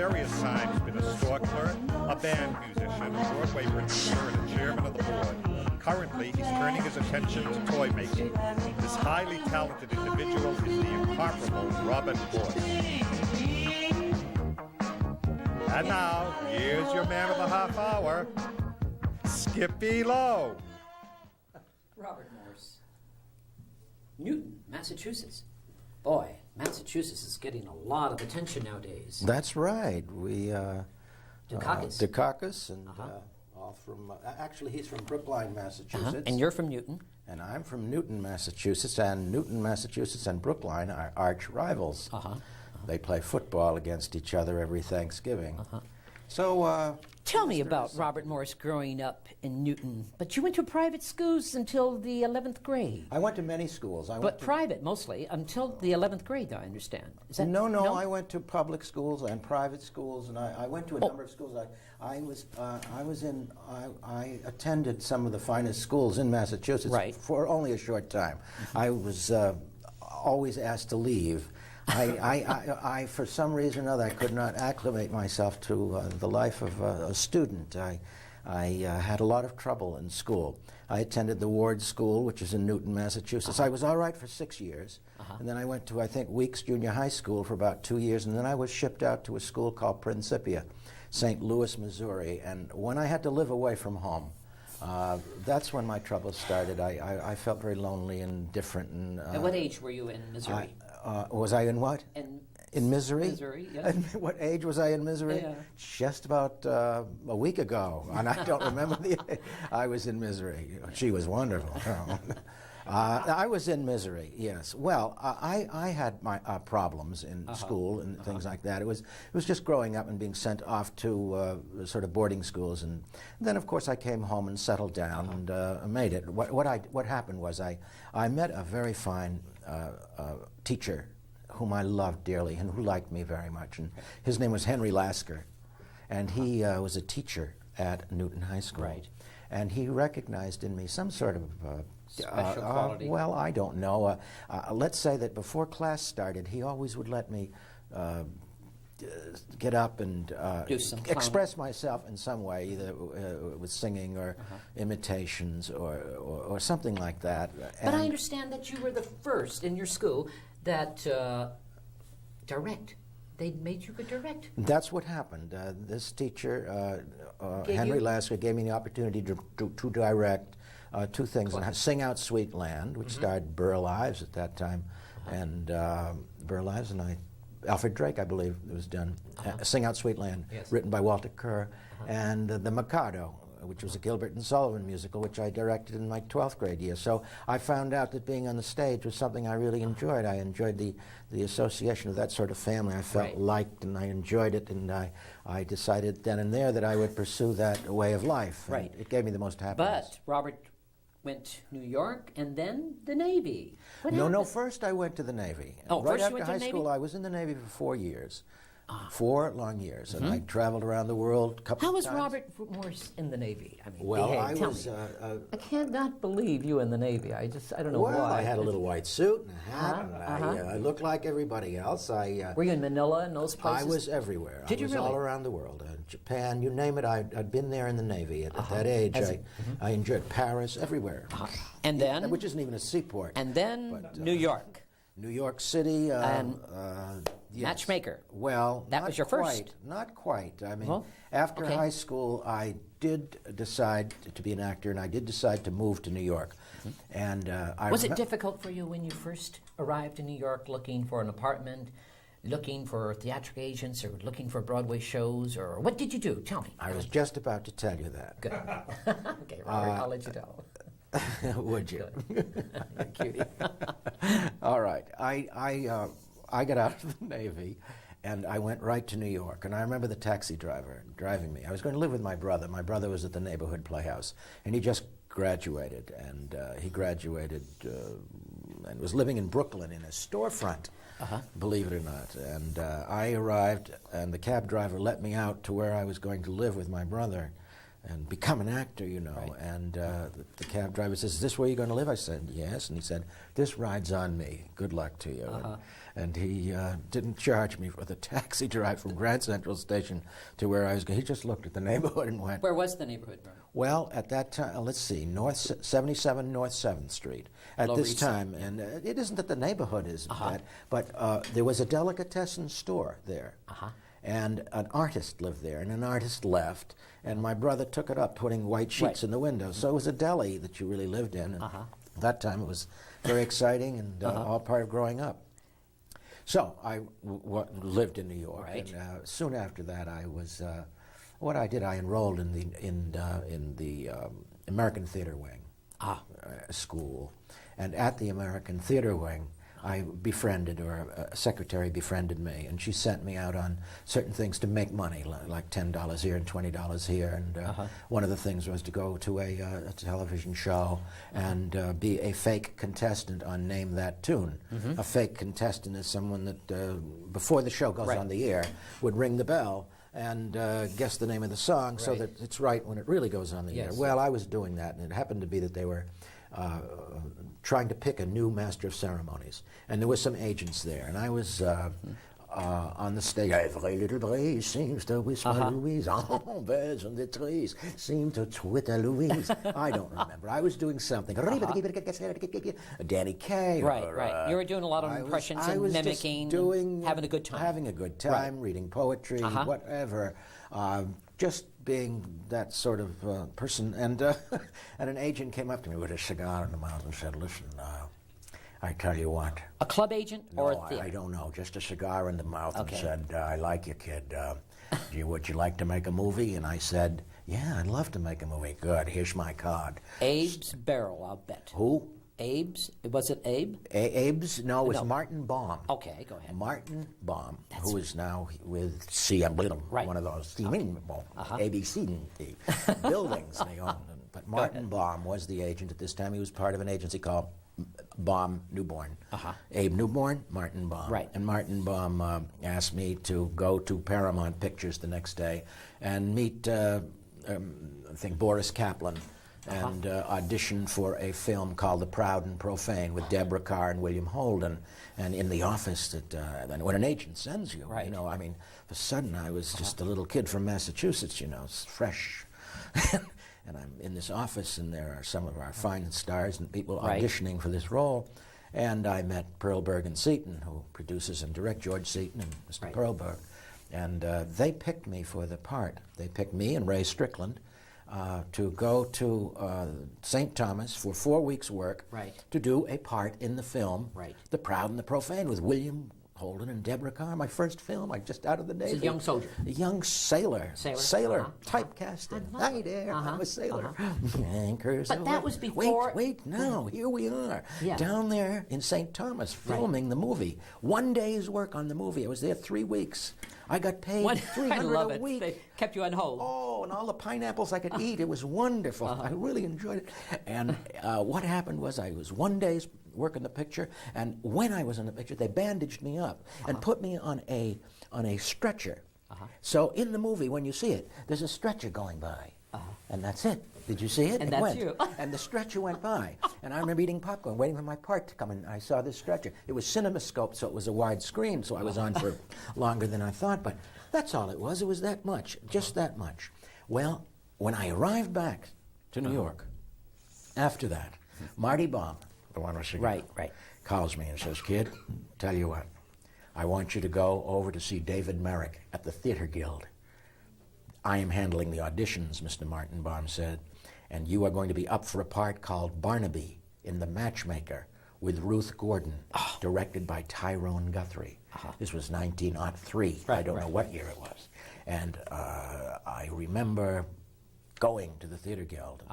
various times been a store clerk, a band musician, a Broadway producer, and a chairman of the board. Currently, he's turning his attention to toy making. This highly talented individual is the incomparable Robert Morse. And now, here's your man of the half hour, Skippy Lowe. Robert Morse. Newton, Massachusetts. Boy, Massachusetts is getting a lot of attention nowadays. That's right. We Dukakis. and all from. Actually, he's from Brookline, Massachusetts. And you're from Newton. And I'm from Newton, Massachusetts. And Newton, Massachusetts, and Brookline are arch rivals. They play football against each other every Thanksgiving. So. Tell me about Robert Morse growing up in Newton. But you went to private schools until the 11th grade. I went to many schools. But private, mostly, until the 11th grade, I understand. Is that, no, I went to public schools and private schools, and I went to a number of schools. I attended some of the finest schools in Massachusetts for only a short time. I was always asked to leave. I, for some reason or other, I could not acclimate myself to the life of a student. I had a lot of trouble in school. I attended the Ward School, which is in Newton, Massachusetts. I was all right for 6 years, and then I went to, I think, Weeks Junior High School for about 2 years, and then I was shipped out to a school called Principia, St. Louis, Missouri. And when I had to live away from home, that's when my troubles started. I felt very lonely and different. And, at what age were you in Missouri? Was I in what? In misery? Misery, yes. What age was I in misery? Yeah. Just about a week ago, and I don't remember the age. I was in misery. She was wonderful. I was in misery, yes. Well, I had my problems in school and things like that. It was just growing up and being sent off to sort of boarding schools, and then of course I came home and settled down and made it. What happened was I met a very fine teacher whom I loved dearly and who liked me very much, and his name was Henry Lasker, and he was a teacher at Newton High School. Right. And he recognized in me some sort of special quality. Well, I don't know. Let's say that before class started, he always would let me get up and express myself in some way, either with singing or imitations or something like that. But I understand that you were the first in your school that direct. They made you go direct. That's what happened. This teacher, Henry Lasker, gave me the opportunity to direct two things. Sing Out Sweet Land, which starred Burl Ives at that time, and Burl Ives and Alfred Drake, I believe, it was done. Sing Out Sweet Land, written by Walter Kerr, and The Mikado, which was a Gilbert and Sullivan musical, which I directed in my 12th grade year. So I found out that being on the stage was something I really enjoyed. I enjoyed the association of that sort of family. I felt liked, and I enjoyed it, and I decided then and there that I would pursue that way of life. Right. It gave me the most happiness. But Robert went to New York and then the Navy. No, first I went to the Navy. Oh, right first after you went to high the school, Navy? I was in the Navy for 4 years. 4 long years, and I traveled around the world a couple How of times. was Robert Morse in the Navy? I mean, Well, tell me. I cannot believe you in the Navy. I don't know why. Well, I had a little white suit and a hat, and I looked like everybody else. Were you in Manila and those places? I was everywhere. Did I you was really? all around the world. Japan, you name it. I'd been there in the Navy. At that age, I enjoyed Paris, everywhere. And then? Which isn't even a seaport. And then New York. New York City. Yes. Matchmaker. Well, that was your first. Not quite. I mean, after high school, I did decide to be an actor, and I did decide to move to New York. And was it difficult for you when you first arrived in New York, looking for an apartment, looking for theatrical agents, or looking for Broadway shows, or what did you do? Tell me. I was just about to tell you that. Good. Okay, Robert, I'll let you tell. Would you? Cutie. All right. I got out of the Navy, and I went right to New York. And I remember the taxi driver driving me. I was going to live with my brother. My brother was at the neighborhood playhouse, and he just graduated. And he graduated and was living in Brooklyn in a storefront, believe it or not. And I arrived, and the cab driver let me out to where I was going to live with my brother and become an actor, you know. Right. And the cab driver says, "Is this where you're going to live?" I said, "Yes." And he said, "This ride's on me. Good luck to you." and he didn't charge me for the taxi drive from Grand Central Station to where I was going. He just looked at the neighborhood and went. Where was the neighborhood, Brian? Well, at that time, let's see, 77 North 7th Street. At Lower this East Side. time, and it isn't that the neighborhood is bad, but there was a delicatessen store there. And an artist lived there, and an artist left, and my brother took it up, putting white sheets in the windows. So it was a deli that you really lived in, and at that time it was very exciting and all part of growing up. So I lived in New York, and soon after that I was, what I did, I enrolled in the American Theater Wing school, and at the American Theater Wing, I befriended, or a secretary befriended me, and she sent me out on certain things to make money, like $10 here and $20 here. And one of the things was to go to a television show and be a fake contestant on Name That Tune. A fake contestant is someone that, before the show goes on the air, would ring the bell and guess the name of the song so that it's right when it really goes on the air. Well, I was doing that, and it happened to be that they were trying to pick a new master of ceremonies, and there were some agents there, and I was on the stage. Every little breeze seems to whisper Louise. Oh, birds on the trees seem to twitter Louise. I don't remember. I was doing something. Danny Kaye. Right. You were doing a lot of impressions and mimicking, having a good time. Having a good time, reading poetry, whatever. Just being that sort of person, and an agent came up to me with a cigar in the mouth and said, "Listen, I tell you what." A club agent or a theater? I don't know. Just a cigar in the mouth, and said, "I like you, kid. Would you like to make a movie?" And I said, "Yeah, I'd love to make a movie." "Good. Here's my card." Abe's Barrel, I'll bet. Who? Abe's? Was it Abe? Abe's? No, it was Martin Baum. Okay, go ahead. Martin Baum, who is now with CM, one of those ABC buildings they own. But Martin Baum was the agent at this time. He was part of an agency called Baum Newborn. Abe Newborn, Martin Baum. Right. And Martin Baum asked me to go to Paramount Pictures the next day and meet, I think, Boris Kaplan, and audition for a film called The Proud and Profane with Deborah Carr and William Holden. And in the office, that when an agent sends you, you know, I mean, for a sudden I was just a little kid from Massachusetts, you know, fresh. And I'm in this office, and there are some of our finest stars and people auditioning for this role. And I met Perlberg and Seaton, who produces and directs, George Seaton and Mr. Perlberg. And they picked me for the part. They picked me and Ray Strickland to go to St. Thomas for 4 weeks' work to do a part in the film, The Proud and the Profane, with William Holden and Deborah Carr. My first film, I just out of the Navy. It's a young soldier. A young sailor. Typecasting. Hi there, I'm a sailor. Anchors. But that was before... Wait, now, here we are. Down there in St. Thomas, filming the movie. 1 day's work on the movie. I was there 3 weeks. I got paid $300 a week. They kept you on hold. Oh, and all the pineapples I could eat. It was wonderful. I really enjoyed it. And what happened was I was 1 day's work in the picture, and when I was in the picture, they bandaged me up and put me on a stretcher. So in the movie, when you see it, there's a stretcher going by, and that's it. Did you see it? And it that's went. you. And the stretcher went by, and I remember eating popcorn, waiting for my part to come, and I saw this stretcher. It was CinemaScope, so it was a wide screen, so I was on for longer than I thought, but that's all it was. It was that much, just that much. Well, when I arrived back to New York, after that, Marty Baum, the one with cigar, calls me and says, "Kid, tell you what, I want you to go over to see David Merrick at the Theater Guild. I am handling the auditions," Mr. Martin Baum said, "and you are going to be up for a part called Barnaby in The Matchmaker with Ruth Gordon, directed by Tyrone Guthrie." This was 1903. I don't know what year it was. And I remember going to the Theater Guild.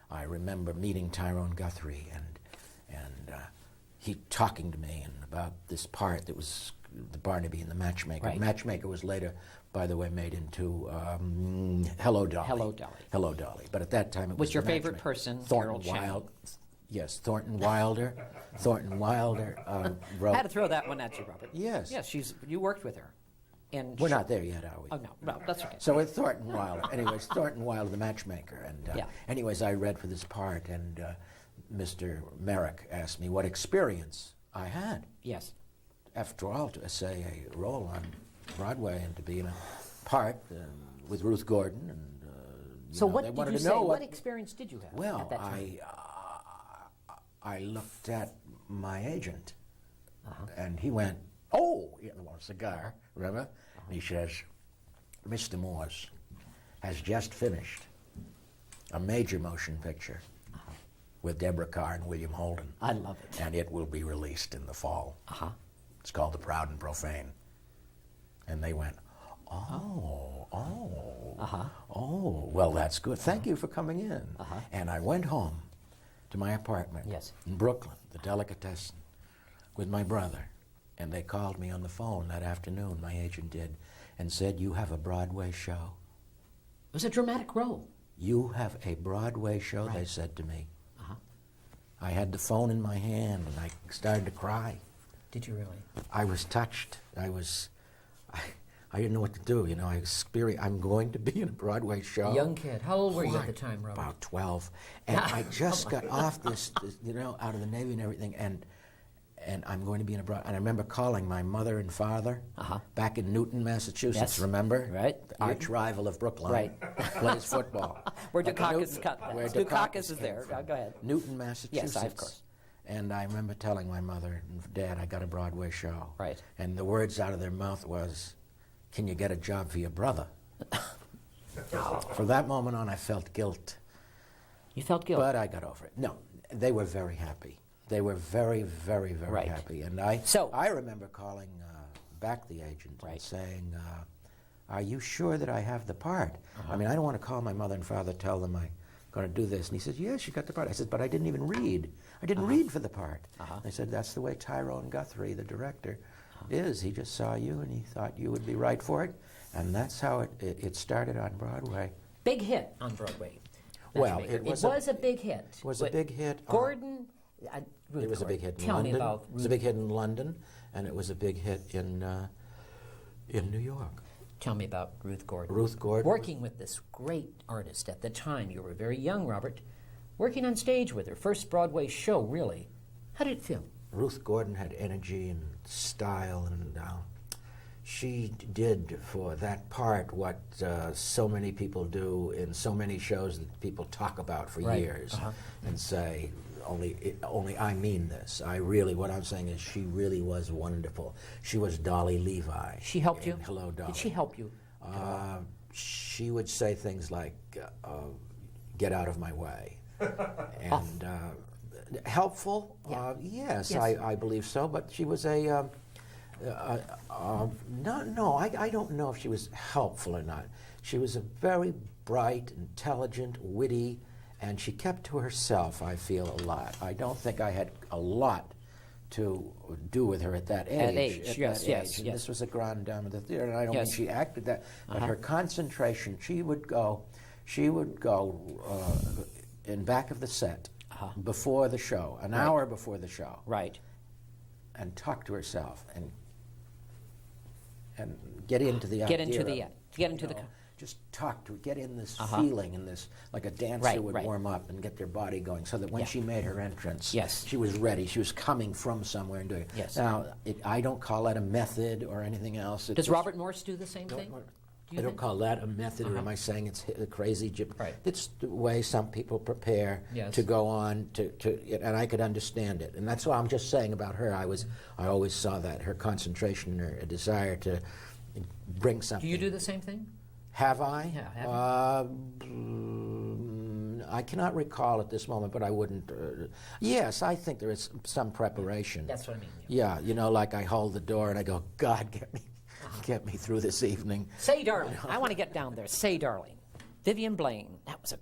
I remember meeting Tyrone Guthrie and he talking to me about this part that was the Barnaby and the Matchmaker. Matchmaker was later, by the way, made into Hello Dolly. Hello Dolly. But at that time it was your favorite person, Thornton Wilder. Yes, Thornton Wilder. Thornton Wilder wrote... I had to throw that one at you, Robert. Yes. Yes, you worked with her. And we're not there yet, are we? Oh, no, that's okay. So with Thornton Wilder. Anyways, Thornton Wilder, the Matchmaker. And anyways, I read for this part, and Mr. Merrick asked me what experience I had. Yes. after all, to say a role on Broadway and to be in a part with Ruth Gordon. And so know, what they did wanted you to say? know What experience did you have well, at that time? I looked at my agent, and he went, "Oh, he had a cigar, remember?" And he says, "Mr. Morse has just finished a major motion picture with Deborah Carr and William Holden. I love it. And it will be released in the fall. It's called The Proud and Profane." And they went, "Oh, well, that's good. Thank you for coming in." And I went home to my apartment in Brooklyn, the Delicatessen, with my brother. And they called me on the phone that afternoon, my agent did, and said, "You have a Broadway show." It was a dramatic role. "You have a Broadway show," they said to me. I had the phone in my hand, and I started to cry. Did you really? I was touched. I didn't know what to do. You know, I'm going to be in a Broadway show. Young kid. How old were you at the time, Robert? About 12. And I just got off this, you know, out of the Navy and everything, and I'm going to be in a Broadway. And I remember calling my mother and father back in Newton, Massachusetts, remember? Right. The arch rival of Brookline. Plays football. Where Dukakis is there. Go ahead. Newton, Massachusetts. Yes, of course. And I remember telling my mother and Dad, I got a Broadway show. Right. And the words out of their mouth was, "Can you get a job for your brother?" From that moment on, I felt guilt. You felt guilt? But I got over it. No, they were very happy. They were very, very, very happy. And I remember calling back the agent and saying, "Are you sure that I have the part? I mean, I don't want to call my mother and father, tell them I'm going to do this." And he says, "Yes, you got the part." I said, "But I didn't even read. I didn't read for the part." They said, "That's the way Tyrone Guthrie, the director, is. He just saw you and he thought you would be right for it." And that's how it started on Broadway. Big hit on Broadway. Well, it was a big hit. It was a big hit. Gordon... It was a big hit in Tell London. me about It was a big hit in London, and it was a big hit in New York. Tell me about Ruth Gordon. Ruth Gordon. Working with this great artist at the time. You were very young, Robert. Working on stage with her. First Broadway show, really. How did it feel? Ruth Gordon had energy and style, and she did for that part what so many people do in so many shows that people talk about for years and say, only I mean this. What I'm saying is she really was wonderful. She was Dolly Levi. She helped you? Hello, Dolly. Did she help you? She would say things like, "Get out of my way." And helpful? Yes. I believe so, but she was I don't know if she was helpful or not. She was a very bright, intelligent, witty, and she kept to herself, I feel, a lot. I don't think I had a lot to do with her at that age. Yes. This was a grande dame of the theater, and I don't mean she acted that, but her concentration, she would go in back of the set before the show, an hour before the show. Right. And talk to herself and get into the idea. Get into the just talk to get in this feeling and this, like a dancer would warm up and get their body going, so that when she made her entrance, she was ready. She was coming from somewhere and doing it. Yes. Now, I don't call that a method or anything else. Does Robert Morse do the same thing? I don't call that a method, or am I saying it's a crazy? It's the way some people prepare to go on and I could understand it, and that's what I'm just saying about her. I always saw that her concentration, her desire to bring something. Do you do the same thing? Have I? Yeah, have I cannot recall at this moment, but I wouldn't. Yes, I think there is some preparation. That's what I mean. Yeah, you know, like I hold the door and I go, "God, get me through this evening." Say, darling. I want to get down there. Say, darling. Vivian Blaine. That was a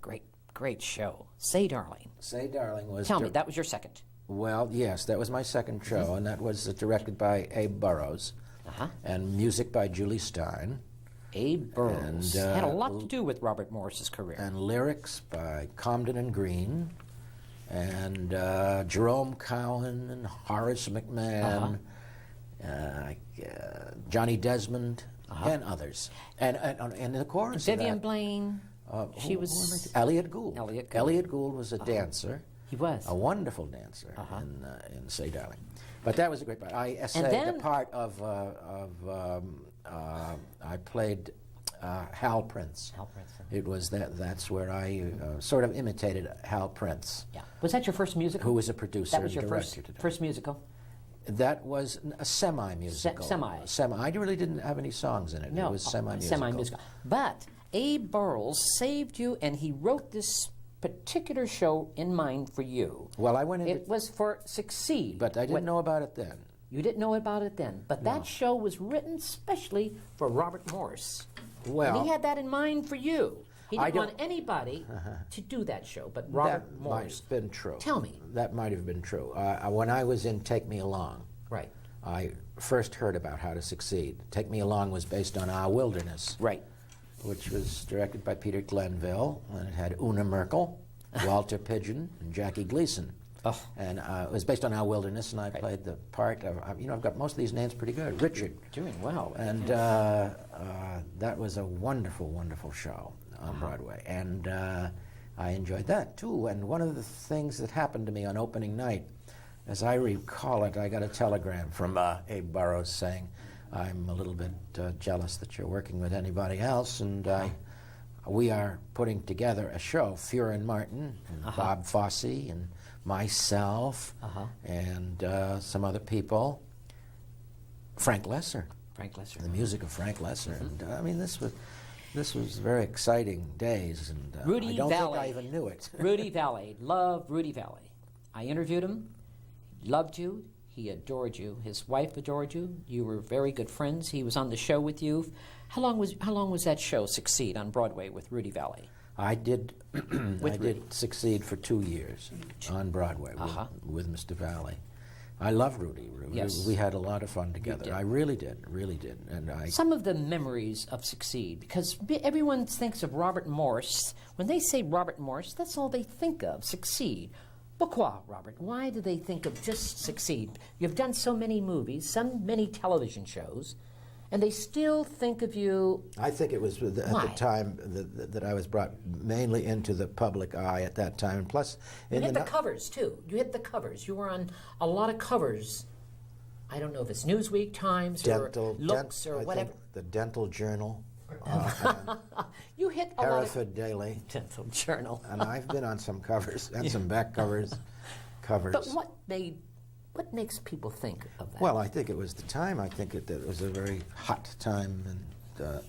great show. Say, darling. Say, darling was. Tell me, that was your second. Well, yes, that was my second show, and that was directed by Abe Burrows, and music by Julie Stein. Abe Burrows had a lot to do with Robert Morse's career. And lyrics by Comden and Green, and Jerome Cowan and Horace McMahon, Johnny Desmond, and others. And in the chorus, Vivian Blaine. She was Elliot Gould. Elliot Gould. Elliot Gould was a dancer. He was a wonderful dancer in Say Darling. But that was a great part. I essayed the part of I played Hal Prince. Hal Prince. It was that's where I sort of imitated Hal Prince. Yeah. Was that your first musical? Who was a producer that was your and director today. first musical? That was a semi-musical. Semi. I really didn't have any songs in it. No, it was semi-musical. Semi-musical. But Abe Burrows saved you, and he wrote this particular show in mind for you. Well, I went into it was for Succeed. But I didn't know about it then. You didn't know about it then. But that show was written specially for Robert Morse. Well, and he had that in mind for you. He didn't want anybody to do that show, but Robert Morse. That might have been true. Tell me. That might have been true. When I was in Take Me Along, right, I first heard about How to Succeed. Take Me Along was based on Our Wilderness, right, which was directed by Peter Glenville, and it had Una Merkel, Walter Pidgeon, and Jackie Gleason. Oh. And it was based on Our Wilderness, and I played the part of, I've got most of these names pretty good. Richard. You're doing well. And that was a wonderful, wonderful show on Broadway. And I enjoyed that, too. And one of the things that happened to me on opening night, as I recall it, I got a telegram from Abe Burrows saying, I'm a little bit jealous that you're working with anybody else, and we are putting together a show, Fuhrer and Martin, and Bob Fosse, and myself, and some other people. Frank Lesser. The music of Frank Lesser. And I mean, this was very exciting days, and Rudy I don't Valley. think I even knew it. Rudy Valley. Loved Rudy Valley. I interviewed him. He loved you. He adored you. His wife adored you. You were very good friends. He was on the show with you. How long was that show, Succeed, on Broadway with Rudy Valley? I did Succeed for 2 years on Broadway with Mr. Valley. I love Rudy. Yes. We had a lot of fun together. I really did. And some of the memories of Succeed, because everyone thinks of Robert Morse. When they say Robert Morse, that's all they think of, Succeed. Pourquoi, Robert? Why do they think of just Succeed? You've done so many movies, so many television shows, and they still think of you. I think it was at the time that I was brought mainly into the public eye at that time. And plus, you hit the covers, too. You hit the covers. You were on a lot of covers. I don't know if it's Newsweek, Times, or Looks, or whatever. I think the Dental Journal. You hit a Hereford Daily. Dental Journal. And I've been on some covers and some back covers. But what makes people think of that? Well, I think it was the time. I think it was a very hot time, and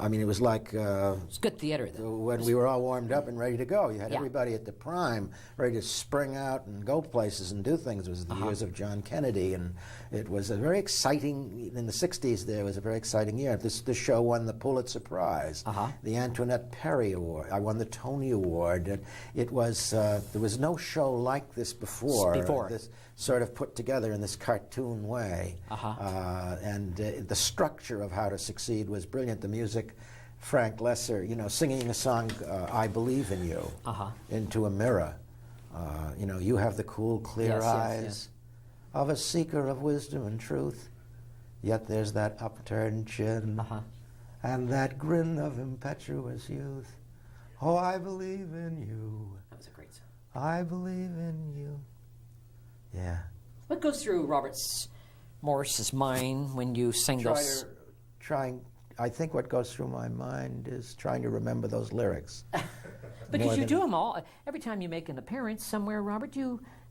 I mean, it was like it's good theater, though. When we were all warmed up and ready to go. You had everybody at the prime ready to spring out and go places and do things. It was the years of John Kennedy, and it was a very exciting. In the '60s, there was a very exciting year. This show won the Pulitzer Prize, the Antoinette Perry Award. I won the Tony Award. It was there was no show like this before. This sort of put together in this cartoon way, and the structure of How to Succeed was brilliant. The music, Frank Lesser, singing a song, "I Believe in You," into a mirror. You have the cool, clear eyes of a seeker of wisdom and truth, yet there's that upturned chin and that grin of impetuous youth. Oh, I believe in you. That was a great song. I believe in you. Yeah. What goes through Robert Morse's mind when you sing those? I think what goes through my mind is trying to remember those lyrics. Because you do them all. Every time you make an appearance somewhere, Robert,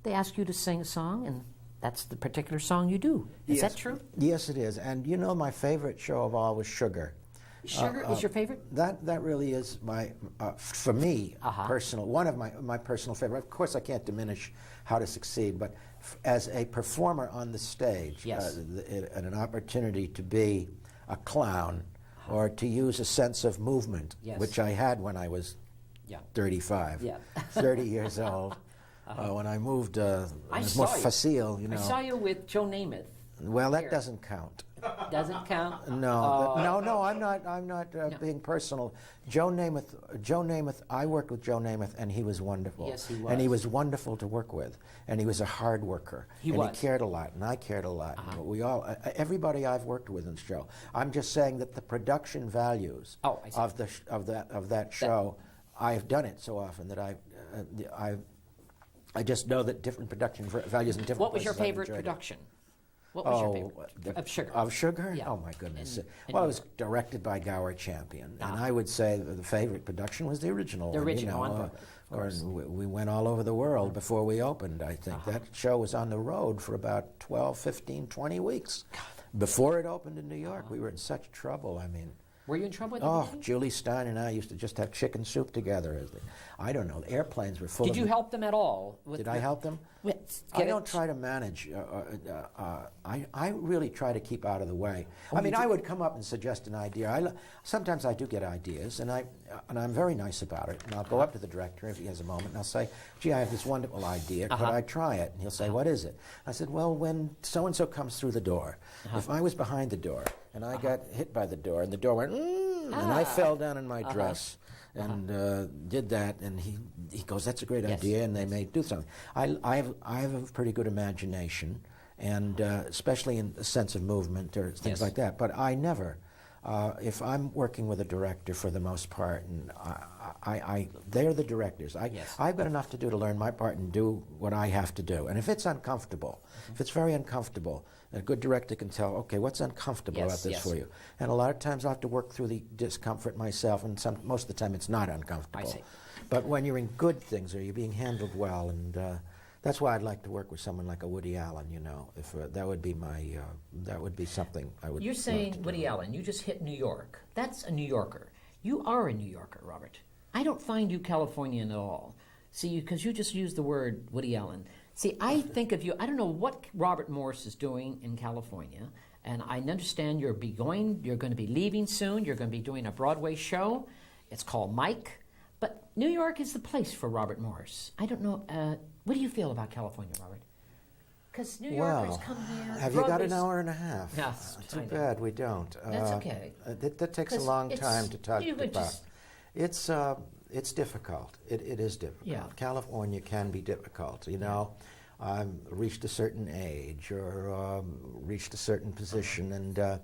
they ask you to sing a song, and that's the particular song you do. Is that true? Yes, it is. And my favorite show of all was Sugar. Sugar is your favorite? That really is my, for me, personal, one of my personal favorite. Of course, I can't diminish How to Succeed, but as a performer on the stage, and an opportunity to be a clown or to use a sense of movement, which I had when I was 35, 30 years old. When I moved, I was more facile, I saw you with Joe Namath. Well, that doesn't count. Doesn't count? No, no, I'm not being personal. Joe Namath, I worked with Joe Namath, and he was wonderful. Yes, he was. And he was wonderful to work with, and he was a hard worker. He He cared a lot, and I cared a lot. We all, everybody I've worked with in the show. I'm just saying that the production values of that show, I've done it so often that I just know that different production values in different What was places your I've favorite enjoyed it. production? What was your favorite? Of Sugar. Of Sugar? Yeah. Oh, my goodness. In Well, it New was directed by Gower Champion, and I would say that the favorite production was the original The one. original you know, one, of course. we went all over the world before we opened, I think. That show was on the road for about 12, 15, 20 weeks. Before it opened in New York, we were in such trouble. I mean, Were you in trouble at the oh, beginning? Julie Stein and I used to just have chicken soup together. I don't know, airplanes were full of... Did you help them at all? Did I help them? I don't try to manage. I really try to keep out of the way. I mean, I would come up and suggest an idea. Sometimes I do get ideas, and I'm very nice about it. And I'll go up to the director if he has a moment, and I'll say, "Gee, I have this wonderful idea. Could I try it?" And he'll say, "What is it?" I said, "Well, when so and so comes through the door, if I was behind the door and I got hit by the door, and the door went, and I fell down in my dress." And did that, and he goes, "That's a great idea," and they may do something. I have a pretty good imagination, and especially in the sense of movement or things like that. But I never, if I'm working with a director for the most part, and they're the directors. I've got enough to do to learn my part and do what I have to do. And if it's uncomfortable, if it's very uncomfortable, a good director can tell, okay, what's uncomfortable about this for you? And a lot of times I have to work through the discomfort myself, and most of the time it's not uncomfortable. I see. But when you're in good things, or you're being handled well, and that's why I'd like to work with someone like a Woody Allen, you know. If that would be my, that would be something I would You're love saying to do. Woody Allen, you just hit New York. That's a New Yorker. You are a New Yorker, Robert. I don't find you Californian at all. See, because you just used the word Woody Allen. See, I think of you, I don't know what Robert Morse is doing in California, and I understand you're going to be leaving soon, you're going to be doing a Broadway show. It's called Mike. But New York is the place for Robert Morse. I don't know, what do you feel about California, Robert? Because New Yorkers come here. Have you got an hour and a half? No, Too bad we don't. That's okay. That takes a 'Cause long time to talk you would about. It's difficult. It is difficult. Yeah. California can be difficult. You know, I've reached a certain age or reached a certain position, and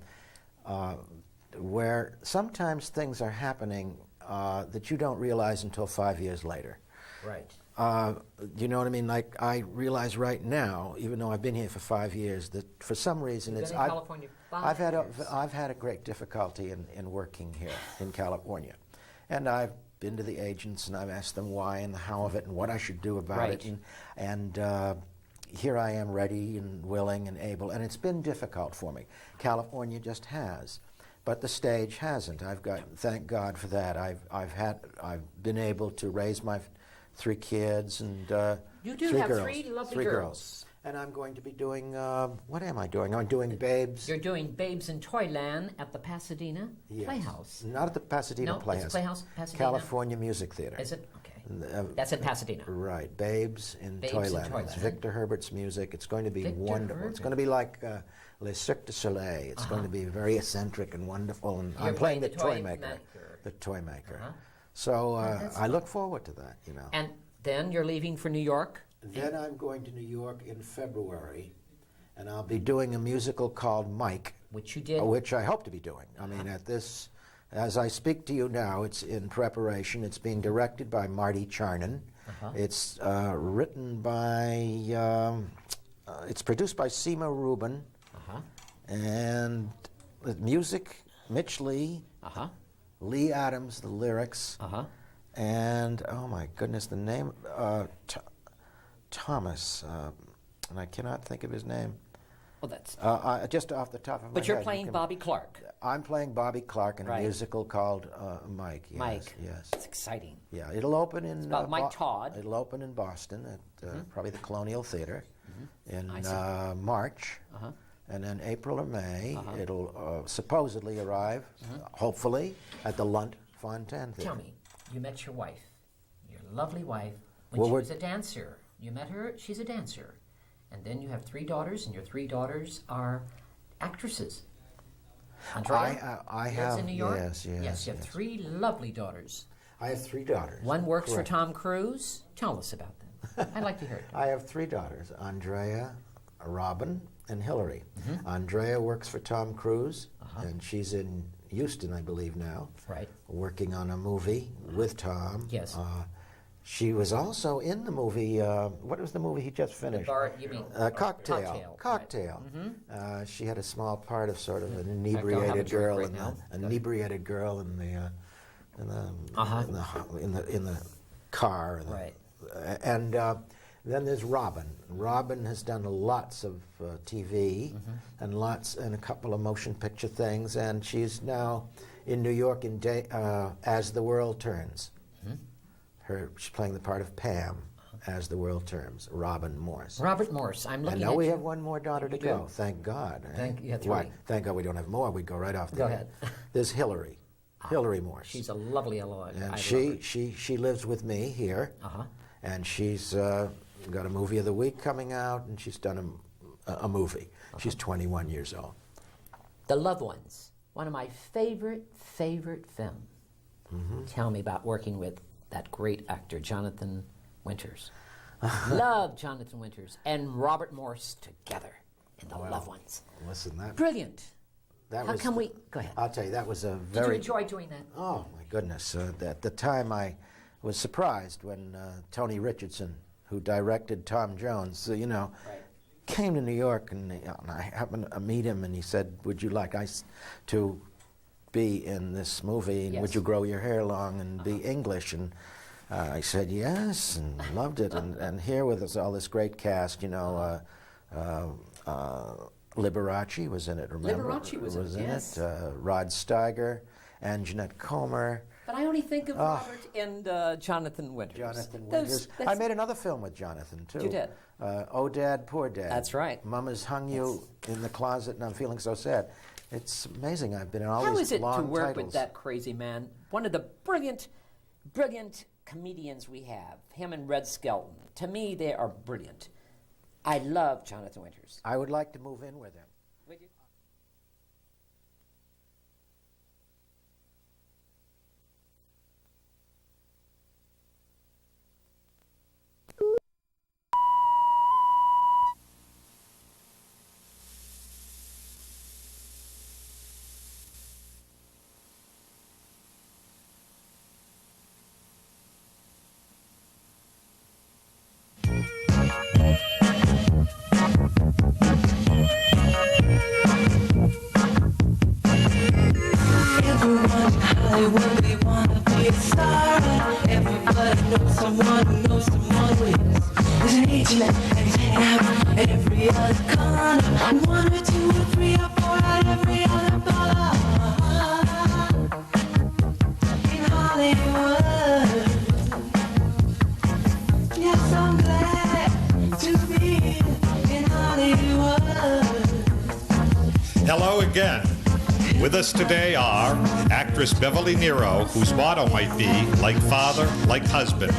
where sometimes things are happening that you don't realize until 5 years later. Right. You know what I mean? Like, I realize right now, even though I've been here for 5 years, that for some reason You've it's... been in California 5 years. I've had a great difficulty in working here in California. And I've been to the agents, and I've asked them why and the how of it and what I should do about it. And here I am, ready and willing and able. And it's been difficult for me. California just has. But the stage hasn't. Thank God for that. I've been able to raise my 3 kids and you do 3 have girls. 3 lovely 3 girls. And I'm going to be doing, what am I doing? I'm doing Babes. You're doing Babes in Toyland at the Pasadena Playhouse. Not at the Pasadena No, Playhouse. it's Playhouse, Pasadena. California Music Theater. Is it? Okay. That's in Pasadena. Right. Babes in Babes in Toyland. Toyland. It's Victor Herbert's music. It's going to be Victor wonderful. Herbert. It's going to be like Le Cirque du Soleil. It's going to be very eccentric and wonderful. And You're I'm playing the playing toy the maker. toy The toy maker. Uh-huh. So that's I look forward to that, you know. And then you're leaving for New York? Then I'm going to New York in February, and I'll be doing a musical called Mike. Which you did? Which I hope to be doing. I mean, as I speak to you now, it's in preparation. It's being directed by Marty Charnin. It's written by, it's produced by Seema Rubin. And the music, Mitch Lee. Lee Adams, the lyrics. And, oh my goodness, the name, Thomas, and I cannot think of his name. Well, that's... just off the top of my head. But you're playing Bobby Clark. I'm playing Bobby Clark in a musical called Mike. Yes, Mike. Yes. It's exciting. Yeah, it'll open in... It's about Mike Todd. It'll open in Boston at probably the Colonial Theater in March. And then April or May, it'll supposedly arrive, hopefully, at the Lunt Fontaine Theater. Tell me, you met your wife, your lovely wife, when she was a dancer. You met her, she's a dancer. And then you have 3 daughters, and your 3 daughters are actresses. Andrea I lives have, in New York? Yes, you have 3 lovely daughters. I have 3 daughters. One works for Tom Cruise. Tell us about them. I'd like to hear it. I have 3 daughters, Andrea, Robin, and Hillary. Andrea works for Tom Cruise, and she's in Houston, I believe, now. Right. Working on a movie with Tom. Yes. She was also in the movie, what was the movie he just finished? You mean Cocktail. Cocktail. Right. She had a small part of sort of an inebriated girl, inebriated girl in the car. Right. And then there's Robin. Robin has done lots of TV and a couple of motion picture things, and she's now in New York As the World Turns. She's playing the part of Pam as the world turns, Robin Morse. Robert Morse. I'm looking at And now we have one more daughter to go. Thank God. You have three. Thank God we don't have more. We'd go right off the Go ahead. There's Hillary. Hillary Morse. She's a lovely alloy. And she lives with me here. And she's got a movie of the week coming out, and she's done a movie. She's 21 years old. The Loved Ones. One of my favorite films. Tell me about working with that great actor, Jonathan Winters. Love Jonathan Winters and Robert Morse together in The Loved Ones. Listen, brilliant. Go ahead. I'll tell you, that was a very... Did you enjoy doing that? Oh, my goodness. At the time, I was surprised when Tony Richardson, who directed Tom Jones, came to New York, and I happened to meet him, and he said, would you like to be in this movie, and would you grow your hair long and be English? And I said yes, and loved it. And here with us, all this great cast, Liberace was in it, remember? Liberace was in it. Rod Steiger, and Jeanette Comer. But I only think of Robert and Jonathan Winters. Jonathan Winters. I made another film with Jonathan, too. You did? Oh, Dad, Poor Dad. That's right. Mama's hung you in the closet, and I'm feeling so sad. It's amazing. I've been in all How these long titles. How is it to work with that crazy man? One of the brilliant comedians we have, him and Red Skelton. To me, they are brilliant. I love Jonathan Winters. I would like to move in with him. Would you? Hollywood, we wanna be a star. Everybody knows someone who knows someone who is. There's an agent and he's hanging out at every other corner. 1 or 2 or 3 or 4 at every other bar. In Hollywood, yes, I'm glad to be in Hollywood. Hello again. With us today are actress Beverly Nero, whose motto might be, like father, like husband,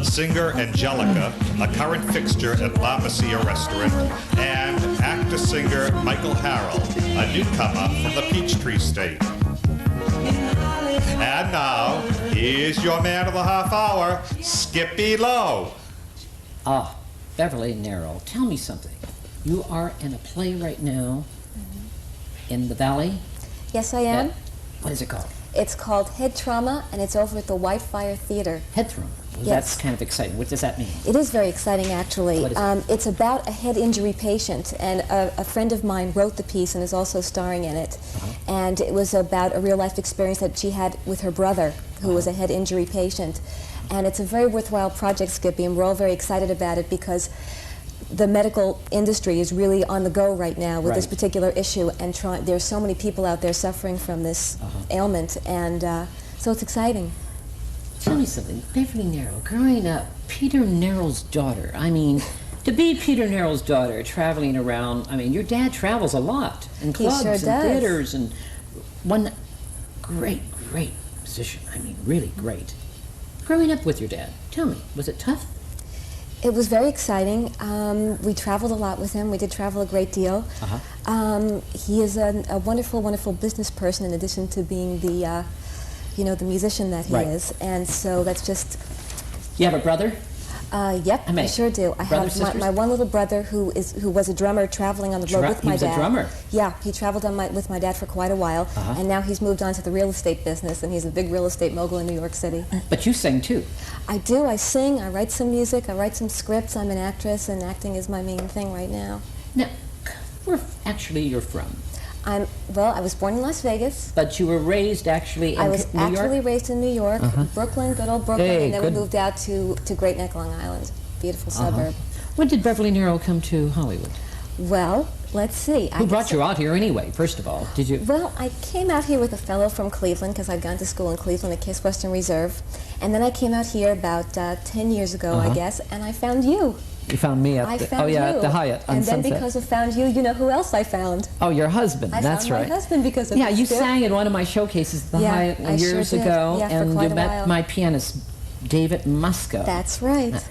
singer Anjelica, a current fixture at La Masia restaurant, and actor-singer Michael Harrell, a newcomer from the Peachtree State. And now, here's your man of the half hour, Skippy Lowe. Beverly Nero, tell me something. You are in a play right now in the Valley? Yes, I am. What is it called? It's called Head Trauma, and it's over at the Whitefire Theater. Head Trauma? Well, Yes. That's kind of exciting. What does that mean? It is very exciting, actually. What is it? It's about a head injury patient, and a friend of mine wrote the piece and is also starring in it. And it was about a real-life experience that she had with her brother, who was a head injury patient. And it's a very worthwhile project, Skippy, and we're all very excited about it because the medical industry is really on the go right now with this particular issue, and there's so many people out there suffering from this ailment, and so it's exciting. Tell me something. Beverly Nero, growing up, Peter Nero's daughter. I mean, to be Peter Nero's daughter, traveling around, I mean, your dad travels a lot, in clubs and theaters, and one great musician. I mean, really great. Growing up with your dad, tell me, was it tough? It was very exciting. We traveled a lot with him. We did travel a great deal. He is a wonderful, wonderful business person in addition to being the, the musician that he is. And so that's just... You have a brother? Yep, How many? I sure do. I Brothers, have sisters? my one little brother who was a drummer traveling on the road with my dad. He was a drummer? Yeah, he traveled with my dad for quite a while, and now he's moved on to the real estate business, and he's a big real estate mogul in New York City. But you sing too. I do. I sing. I write some music. I write some scripts. I'm an actress, and acting is my main thing right now. Now, where actually you're from? I was born in Las Vegas. But you were raised actually in New York? I was actually raised in New York, Brooklyn, good old Brooklyn, Hey, and then good. we moved out to Great Neck, Long Island, beautiful suburb. When did Beverly Nero come to Hollywood? Well, let's see. Who brought you out here anyway, first of all? Did you? Well, I came out here with a fellow from Cleveland because I'd gone to school in Cleveland at Case Western Reserve. And then I came out here about 10 years ago, I guess, and I found you. You found me at I the, found you. at the Hyatt on And then Sunset. because I found you, you know who else I found? Oh, your husband. I That's found right. my husband because of Yeah, this you too. sang at one of my showcases at the Yeah, Hyatt I sure years did. ago, Yeah, for and quite you a met while. my pianist, David Musco. That's right. Is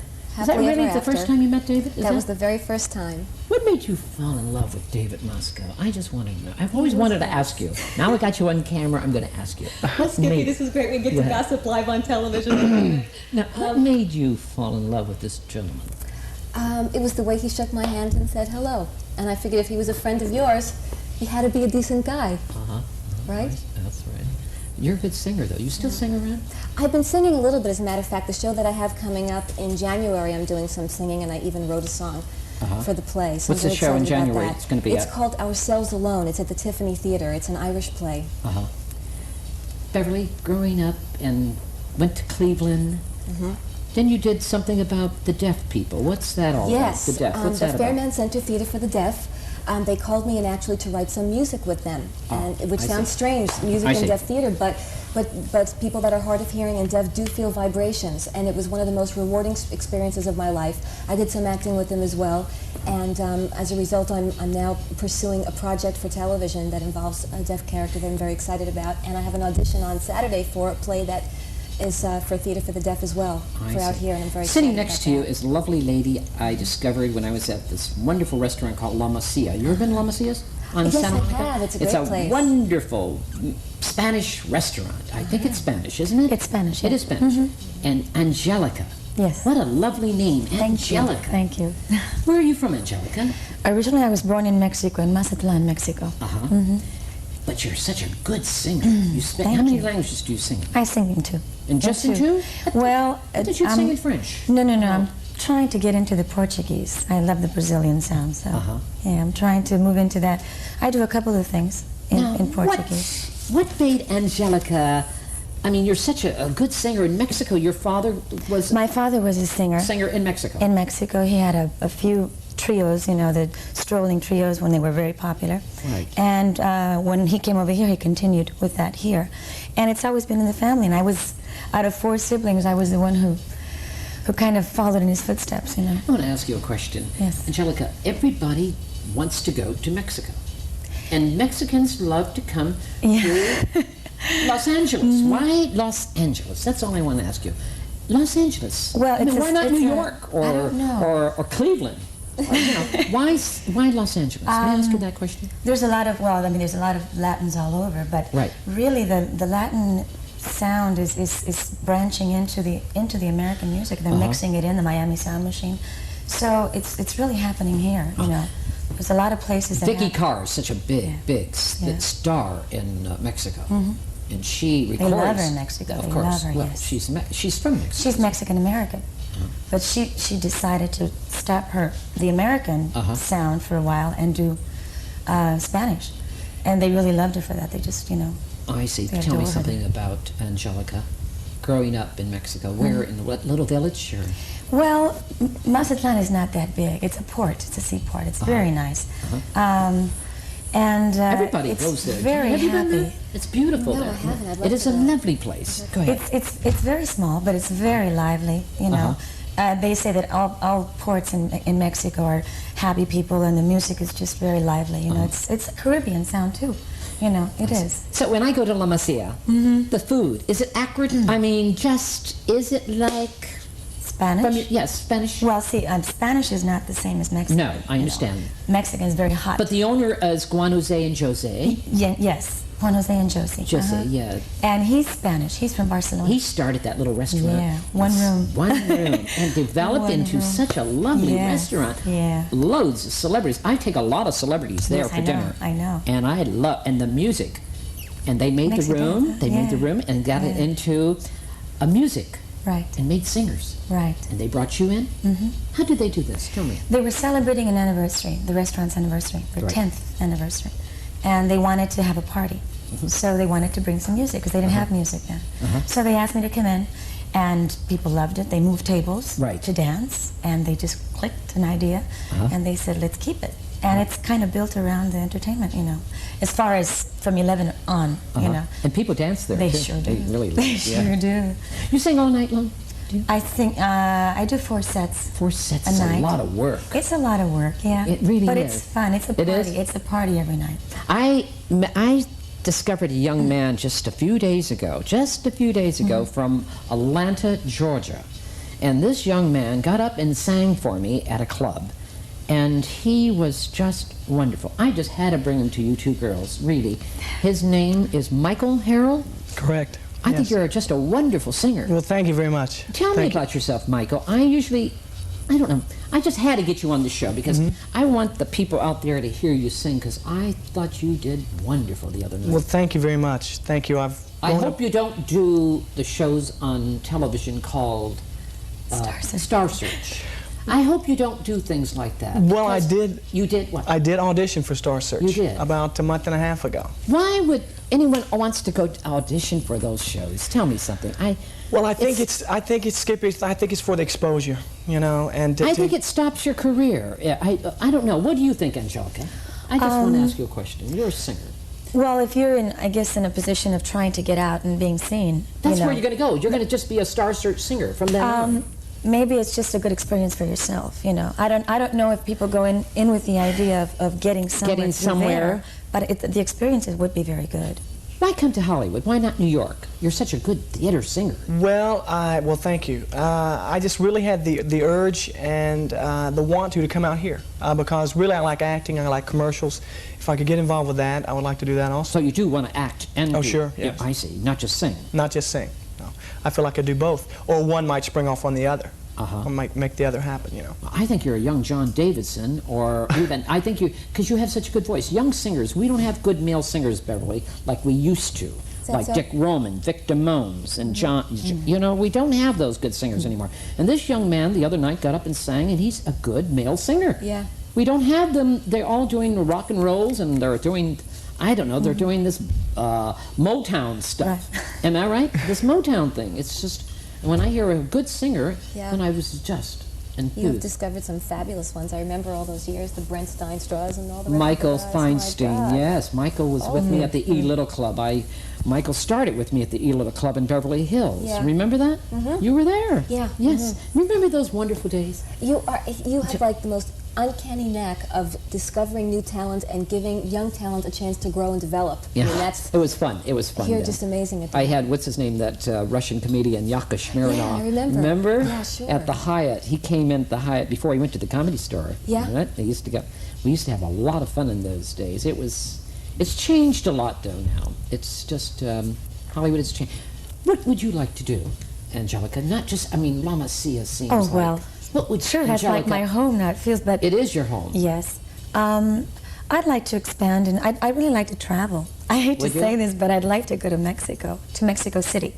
that Happily really ever the first after. time you met David? Is That was the very first time. What made you fall in love with David Musco? I just want to know. I've always wanted to ask you. Now I got you on camera, I'm going to ask you. What Skippy, made- this is great. We get Go to ahead. gossip live on television. Now, what made you fall in love with this gentleman? It was the way he shook my hand and said hello. And I figured if he was a friend of yours, he had to be a decent guy. Right? That's right. You're a good singer, though. You still sing around? I've been singing a little bit, as a matter of fact. The show that I have coming up in January, I'm doing some singing, and I even wrote a song for the play. So What's I'm the very show in excited about January that. it's gonna be It's at? called Ourselves Alone. It's at the Tiffany Theater. It's an Irish play. Beverly, growing up and went to Cleveland. Then you did something about the deaf people. What's that all Yes, about? The deaf. What's the that about? Fairman Center Theater for the Deaf. They called me and actually to write some music with them, which I sounds see. strange, music I in see. deaf theater, but people that are hard of hearing and deaf do feel vibrations, and it was one of the most rewarding experiences of my life. I did some acting with them as well, and as a result, I'm now pursuing a project for television that involves a deaf character that I'm very excited about, and I have an audition on Saturday for a play that is for Theater for the Deaf as well, for out here, and I'm very Sitting excited next about to you that. is a lovely lady I discovered when I was at this wonderful restaurant called La Masia. You ever been to La Masia's? On Yes, Santa I Monica? have. It's a great place. Wonderful Spanish restaurant. I think it's Spanish, isn't it? It's Spanish, It yeah. is Spanish. And Angelica. Yes. What a lovely name, Thank you. Angelica. Thank you. Where are you from, Angelica? Originally, I was born in Mexico, in Mazatlan, Mexico. But you're such a good singer. You speak, Thank how many you. languages do you sing? I sing in two. And just in two? Well, I thought you'd sing in French. No, I'm trying to get into the Portuguese. I love the Brazilian sound, so yeah, I'm trying to move into that. I do a couple of things in Portuguese. What made Angelica? I mean, you're such a good singer in Mexico. Your father was My father was a singer. singer in Mexico. In Mexico, he had a few trios, you know, the strolling trios when they were very popular. Right. And when he came over here, he continued with that here. And it's always been in the family. And I was, out of 4 siblings, I was the one who kind of followed in his footsteps, you know. I want to ask you a question. Yes. Angelica, everybody wants to go to Mexico. And Mexicans love to come to Los Angeles. Why Los Angeles? That's all I want to ask you. Los Angeles. Well, I mean, it's why not New a- York I don't know. or Cleveland? Or, you know, why Los Angeles? May I ask you that question? There's a lot of, well, I mean, there's a lot of Latins all over, but Right. really the Latin sound is branching into the American music. They're mixing it in the Miami Sound Machine. So it's really happening here, you know. There's a lot of places that Vicky have- Carr is such a big Yeah. star in Mexico. And she records. love her in Mexico. Of They course. love her, Well, yes. she's from Mexico. She's Mexican American, but she decided to stop the American sound for a while and do Spanish, and they really loved her for that. They just, you know. I see. They Tell me adore her. something about Angelica. Growing up in Mexico, where in what little village? Or? Well, Mazatlan is not that big. It's a port. It's a seaport. It's very nice. And Everybody it's goes there. very Have you happy. been there? It's beautiful No, there. I haven't. I'd love It is to a go. lovely place. Go ahead. It's very small, but it's very lively. You know, they say that all ports in Mexico are happy people, and the music is just very lively. You know, it's a Caribbean sound too. You know, it is. So when I go to La Masia, the food, is it accurate? I mean, is it like... Spanish. Yes, Spanish. Well, see, Spanish is not the same as Mexican. No, I understand. Mexican is very hot. But the owner is Juan Jose and Jose. Yes. Juan Jose and Josie. Josie, yeah. And he's Spanish. He's from Barcelona. He started that little restaurant. Yeah, one room. One room. And developed One into room. such a lovely restaurant. Yeah. Loads of celebrities. I take a lot of celebrities there Yes, for I know, dinner. I know. And I love, and the music. And they made Makes the it room. dance, They made the yeah. room and got it into a music. Right. And made singers. Right. And they brought you in? Mm-hmm. How did they do this? Tell me. They were celebrating an anniversary, the restaurant's anniversary, their Right. 10th anniversary. And they wanted to have a party. So they wanted to bring some music because they didn't have music then. So they asked me to come in, and people loved it. They moved tables Right. to dance, and they just clicked an idea, and they said, let's keep it. And it's kind of built around the entertainment, you know, as far as from 11 on, you know. And people dance there. They too. sure do. They really They love, sure do. You sing all night long? Do you? I think I do 4 sets. 4 sets a is night. a lot of work. It's a lot of work, yeah. It really but is. it's fun. It's a It party. is? It's a party every night. I discovered a young man just a few days ago, from Atlanta, Georgia. And this young man got up and sang for me at a club. And he was just wonderful. I just had to bring him to you two girls, really. His name is Michael Harrell. Correct. I think Yes. you're just a wonderful singer. Well, thank you very much. Tell me Thank you. about yourself, Michael. I don't know. I just had to get you on the show because I want the people out there to hear you sing because I thought you did wonderful the other night. Well, thank you very much. Thank you. I grown hope up- you don't do the shows on television called Star Search. I hope you don't do things like that. Well, I because did. You did what? I did audition for Star Search. You did? About a month and a half ago. Why would anyone wants to go audition for those shows? Tell me something. Well, I think it's Skippy. I think it's for the exposure, you know, and I think it stops your career. Yeah, I don't know. What do you think, Angelica? I just want to ask you a question. You're a singer. Well, if you're in, I guess, in a position of trying to get out and being seen, That's you know, where you're going to go. You're going to just be a Star Search singer from then on. maybe it's just a good experience for yourself. You know, I don't know if people go in with the idea of getting somewhere. Getting somewhere. There, but the experiences would be very good. Why come to Hollywood? Why not New York? You're such a good theater singer. Well, thank you. I just really had the urge and the want to come out here because really I like acting. I like commercials. If I could get involved with that, I would like to do that also. So you do want to act and Oh, do- sure, Yeah, yes. I see. Not just sing. Not just sing. No, I feel like I do both, or one might spring off on the other. Uh-huh. Or might make the other happen. You know. I think you're a young John Davidson, or even I think you, because you have such a good voice. Young singers, we don't have good male singers, Beverly, like we used to. that Like so? Dick Roman, Vic Damones, and John. You know, we don't have those good singers anymore. And this young man the other night got up and sang, and he's a good male singer. Yeah. We don't have them. They're all doing the rock and rolls, and they're doing, I don't know, they're doing this Motown stuff. Right. Am I right? This Motown thing. It's just, when I hear a good singer, Yeah. then I was just You've enthused. discovered some fabulous ones. I remember all those years, the Brent Steinstraws and all the Michael rest of the guys. Oh, my Feinstein, God. yes. Michael was with me at the E Little Club. Michael started with me at the E Little Club in Beverly Hills. Yeah. Remember that? You were there. Yeah. Yes. Remember those wonderful days? You have like the most uncanny knack of discovering new talent and giving young talent a chance to grow and develop. Yeah. I mean, that's It was fun. It was fun. you're then. just amazing at that. I had, what's his name, that Russian comedian, Yaka Shmirinov. Yeah, I remember. Remember? Yeah, sure. At the Hyatt. He came in at the Hyatt before he went to the Comedy Store. Yeah. Right? We used to have a lot of fun in those days. It's changed a lot, though, now. It's just, Hollywood has changed. What would you like to do, Angelica? Not just, Mama Sia seems Oh, like. well, What would Sure, that's like Angelica- my home now. It feels, but It is your home. yes. I'd like to expand, and I'd really like to travel. I hate Would to you? say this, but I'd like to go to Mexico City,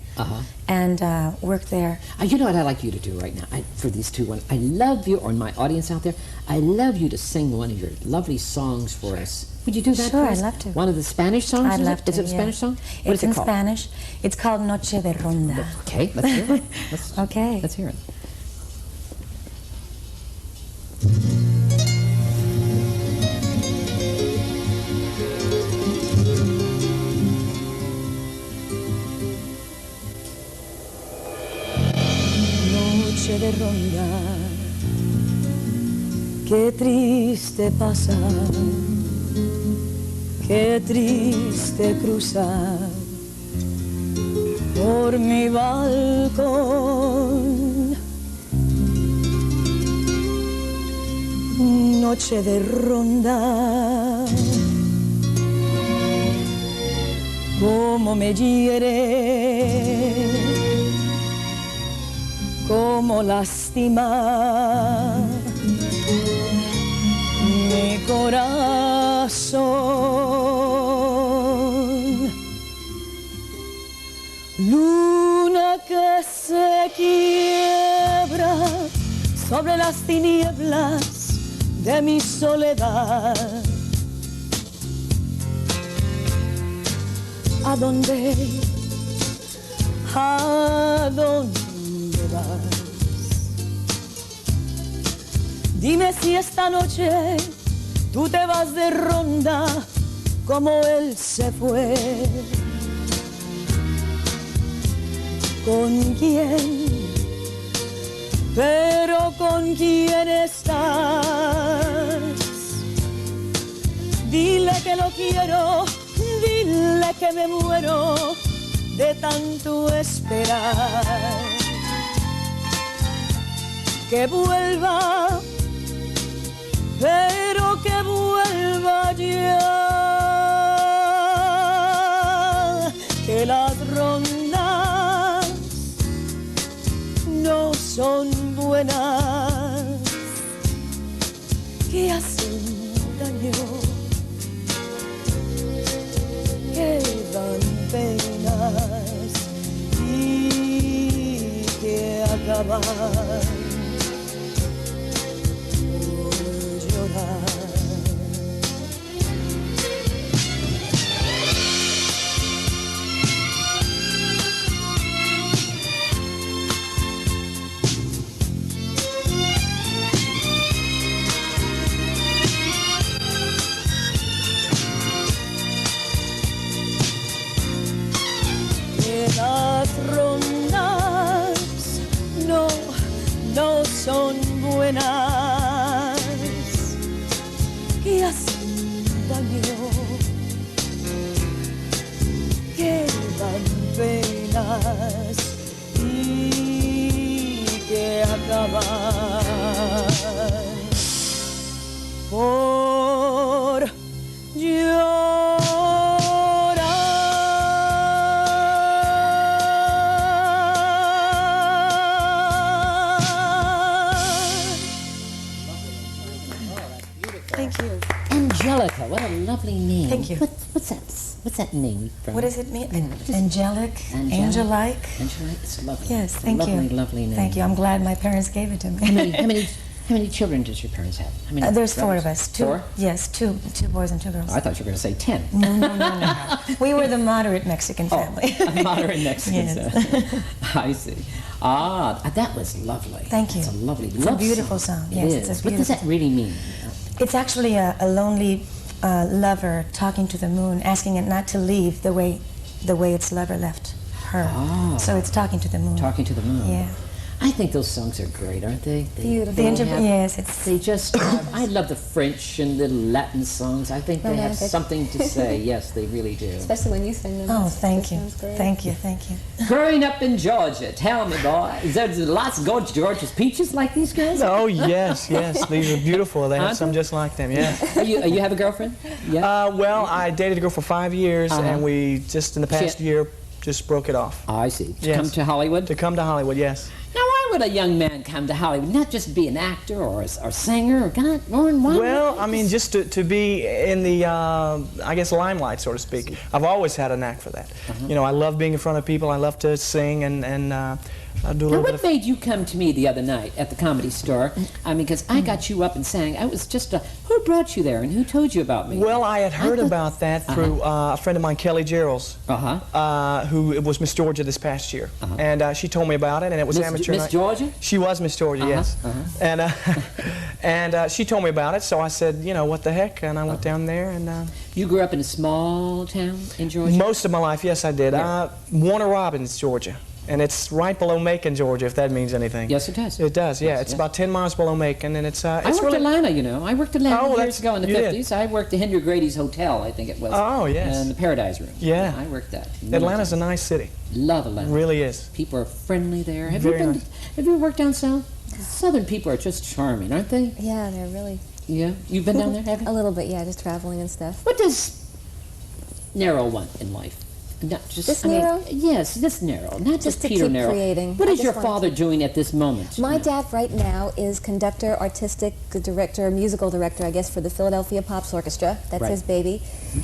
and work there. You know what I'd like you to do right now for these two. I love you, or my audience out there, I love you to sing one of your lovely songs for us. Would you do that Sure, for us? I'd love to. One of the Spanish songs? I'd love to. Is it a yeah. Spanish song? What It's is it in called? Spanish. It's called Noche de Ronda. Okay, let's hear it. Okay. Let's hear it. Noche de ronda, qué triste pasa, qué triste cruzar por mi balcón. Noche de ronda, cómo me hiere, cómo lastima mi corazón. Luna que se quiebra sobre las tinieblas de mi soledad. ¿A dónde vas? Dime si esta noche tú te vas de ronda como él se fue. ¿Con quién? Pero ¿con quién estás? Dile que lo quiero, dile que me muero de tanto esperar. Que vuelva, pero que vuelva ya. Que las rondas no son buenas, que hacen daño, que dan penas y que acaban por llorar. Las rondas no son buenas, que hacen daño, que dan penas y que acaban por llorar. Angelica, what a lovely name. Thank you. What's that name from? What does it mean? Angelic, Angelike. Angelic, it's lovely. Yes, thank lovely, you. Lovely name. Thank you. I'm glad my parents gave it to me. How many children does your parents have? How many There's brothers? 4 of us. 2. Four? Yes, two boys and 2 girls. Oh, I thought you were going to say 10. No. We were the moderate Mexican family. A modern Mexican. Yes. I see. Ah, that was lovely. Thank you. It's a lovely, It's a beautiful song. Yes, it is. it's a What does that really mean? It's actually a lonely lover talking to the moon, asking it not to leave the way its lover left her. Oh. So it's talking to the moon. Talking to the moon. Yeah. I think those songs are great, aren't they? Beautiful. Yes, it's. They just. I love the French and the Latin songs. I think they have something to say. Yes, they really do. Especially when you sing them. Oh, thank you. Thank you. Growing up in Georgia, tell me, boy, is there lots of Georgia's peaches like these guys? Oh yes. These are beautiful. They have some just like them. Yeah. You have a girlfriend? Yeah. Well, I dated a girl for 5 years, and we just in the past year just broke it off. Oh, I see. Yes. Come to Hollywood? To come to Hollywood, yes. Now, why would a young man come to Hollywood? Not just be an actor or a singer or God, why? Well, I mean, just to be in the, I guess, limelight, so to speak. I've always had a knack for that. You know, I love being in front of people. I love to sing and I do a little bit what made you come to me the other night at the Comedy Store? I mean, because I got you up and sang. I was just who brought you there and who told you about me? Well, I had heard about that through a friend of mine, Kelly Gerald's, who was Miss Georgia this past year. And she told me about it, and it was amateur Miss night. Georgia? She was Miss Georgia, yes. And she told me about it, so I said, you know, what the heck? And I went down there and... You grew up in a small town in Georgia? Most of my life, yes, I did. Warner Robins, Georgia. And it's right below Macon, Georgia, if that means anything. Yes, it does. It does, yeah. It's about 10 miles below Macon, and it's I worked really... Atlanta, you know. I worked Atlanta years ago in the 50s. Did. I worked at Henry Grady's Hotel, I think it was. Oh, yes. And the Paradise Room. Yeah. I worked that. Atlanta's a nice city. Love Atlanta. It really is. People are friendly there. Have Very you nice. Have you worked down south? Southern people are just charming, aren't they? Yeah, they're really... Yeah? You've been down there, have you? A little bit, yeah, just traveling and stuff. What does Nero want in life? Not just This Nero? Yes, this Nero, not just to Peter keep Nero. creating. What I is just your wanted father to- doing at this moment? My dad right now is conductor, artistic director, musical director, I guess, for the Philadelphia Pops Orchestra. That's Right. his baby.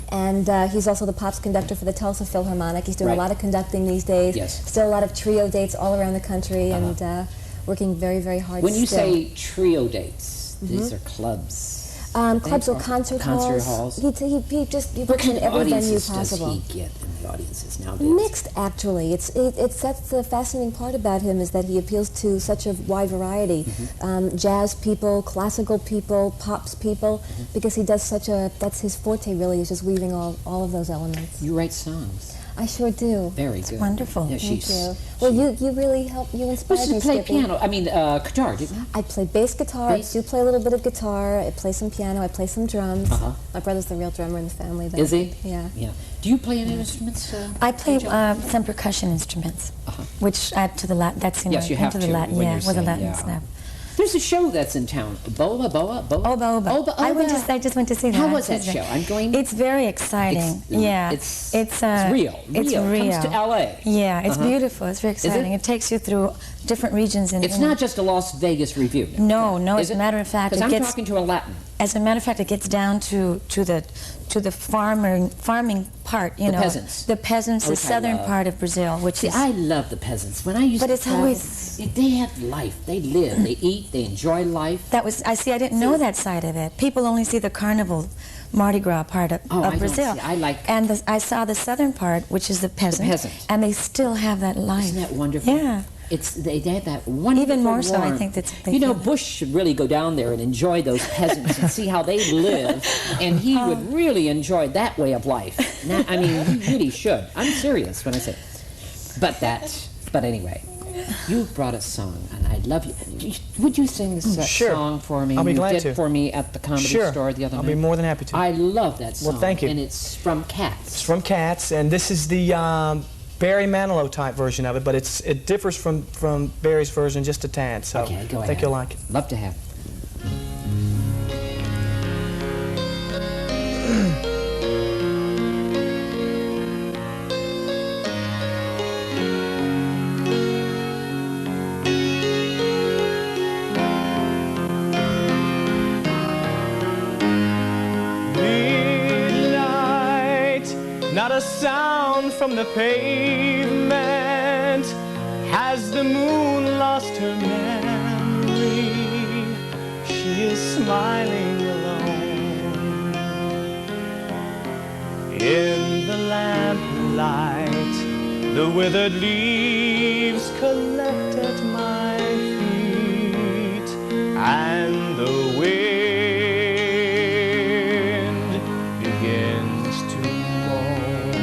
And he's also the Pops conductor for the Tulsa Philharmonic. He's doing Right. a lot of conducting these days. Yes. Still a lot of trio dates all around the country and working very, very hard When you still. say trio dates, these are clubs. Clubs or concert halls. He just What works kind in of every venue audiences possible. does he get in the audiences nowadays? Mixed, actually. It's that's the fascinating part about him is that he appeals to such a wide variety, jazz people, classical people, pops people, because he does that's his forte really is just weaving all of those elements. You write songs. I sure do. Very good. Wonderful. Yeah, Thank you. Well, you really helped. You inspired You me. play Skippy. piano. I mean, guitar, didn't you? I play bass guitar. Bass? I do play a little bit of guitar. I play some piano. I play some drums. Uh-huh. My brother's the real drummer in the family. Though. Is he? Yeah. Yeah. Do you play any instruments? I play some percussion instruments, which add to the Latin. That's in Yes, you have into the to Latin, when yeah, you're with a saying, Latin yeah. snap. There's a show that's in town. Oba. Oba. I just went to see that. How was that show? I'm going. It's very exciting. It's real. It's real. It comes to L.A. Yeah, it's beautiful. It's very exciting. It takes you through different regions. It's not just a Las Vegas review. No. Is As a it? matter of fact, Because it I'm gets. talking to a Latin. As a matter of fact, it gets down to the farming part. You The know, peasants. the peasants, the Which I southern love. part of Brazil, which See, is. I love the peasants. When I used But to it's travel, always- they have life. They live. They eat. They enjoy life. That was I didn't know that side of it. People only see the carnival, Mardi Gras part of, Oh, I don't Brazil. see. I like- And I saw the southern part, which is the peasant. peasant. And they still have that life. Isn't that wonderful? Yeah. They have that wonderful Even more so, I warmth. think they You know, feel it. Bush should really go down there and enjoy those peasants and see how they live, and he would really enjoy that way of life. Now, I mean, he really should. I'm serious when I say. But anyway, you brought a song, and I love you. Would you sing this Sure. song for me? I'll be glad you did to. for me at the comedy Sure. store the other I'll night. be more than happy to. I love that song. Well, thank you. And it's from Cats. It's from Cats, and this is the Barry Manilow type version of it, but it differs from Barry's version just a tad. So Okay, go I ahead. think you'll like it. Love to have. Midnight, not a sound from the pavement. Has the moon lost her memory? She is smiling alone in the lamplight. The withered leaves collect at my feet, and the wind begins to moan.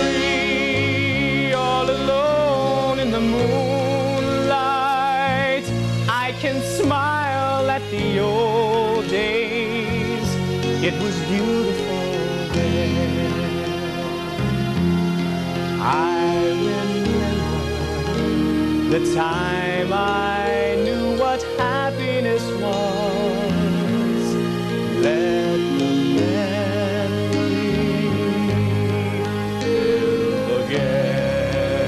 Memory, all alone in the moonlight, I can smile at the old days. It was beautiful then. I remember the time I knew what happiness was. Let the memory live again.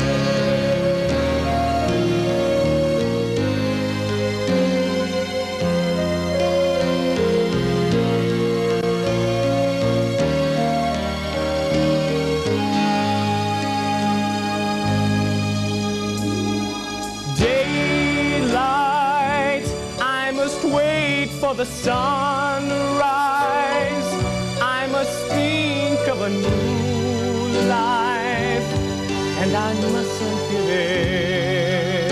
Daylight, I must wait for the sunrise. I must think of a new life, and I mustn't give in.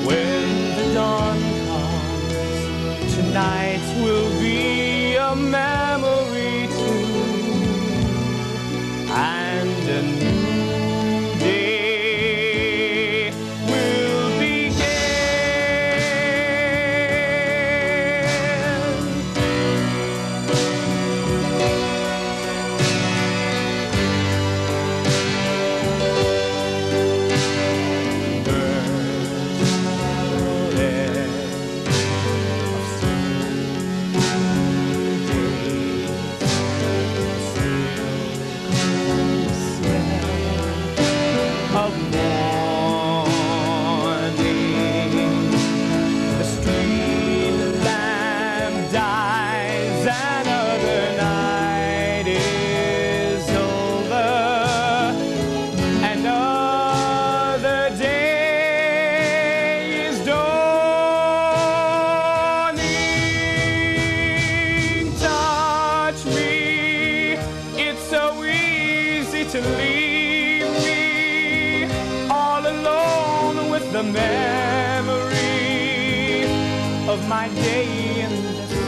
When the dawn comes, tonight will be a memory too, and a new day will begin. Birds to leave me all alone with the memory of my day in the sun.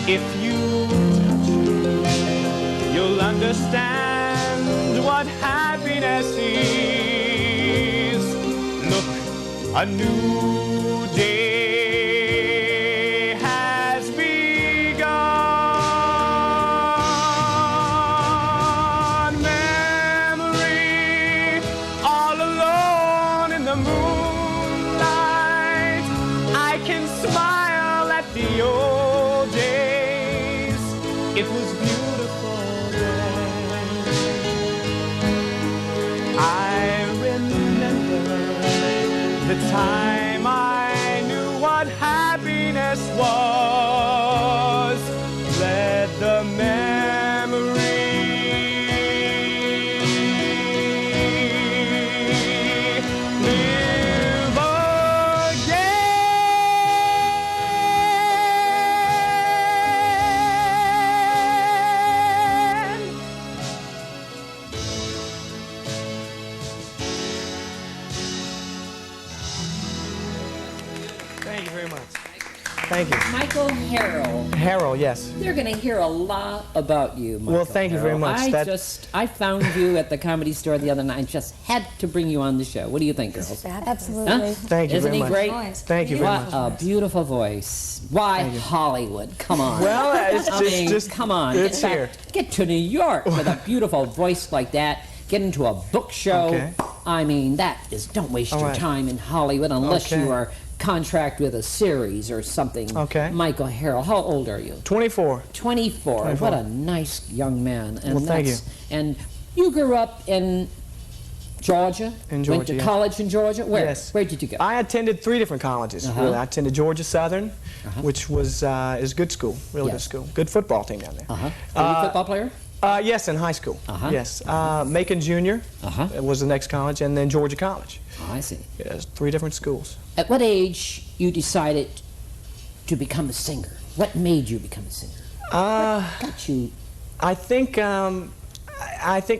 If you touch me, you'll understand what happiness is. Look, a new day has begun. Memory, all alone in the moonlight, I can smile at the old days. It was beautiful then. I remember the time I knew what happiness was. Let the memory live again. Thank you very much. Thank you. Michael Harrell. Harrell, yes. They're going to hear a lot about you, Michael. Well, thank you very Harrell. much. I found you at the Comedy Store the other night and just had to bring you on the show. What do you think, girls? Absolutely. Huh? Thank you Isn't very he much. great? Thank you very much. What a beautiful voice. Why Hollywood? Come on. Well, it's I mean, just come on. it's Get here. Get to New York with a beautiful voice like that. Get into a book show. Okay. I mean, don't waste All your right. time in Hollywood unless Okay. you are contract with a series or something. Okay. Michael Harrell, how old are you? 24. 24. 24. What a nice young man. And Well, thank you. And you grew up in Georgia? In Went Georgia, to yeah. college in Georgia? Where? Yes. Where did you go? I attended 3 different colleges. Uh-huh. Really, I attended Georgia Southern, which was is good school, really Yes. good school, good football team down there. Uh-huh. Were you a football player? Yes, in high school. Uh-huh. Yes, Macon Junior was the next college, and then Georgia College. Oh, I see. Yes, 3 different schools. At what age you decided to become a singer? What made you become a singer? Got you? I think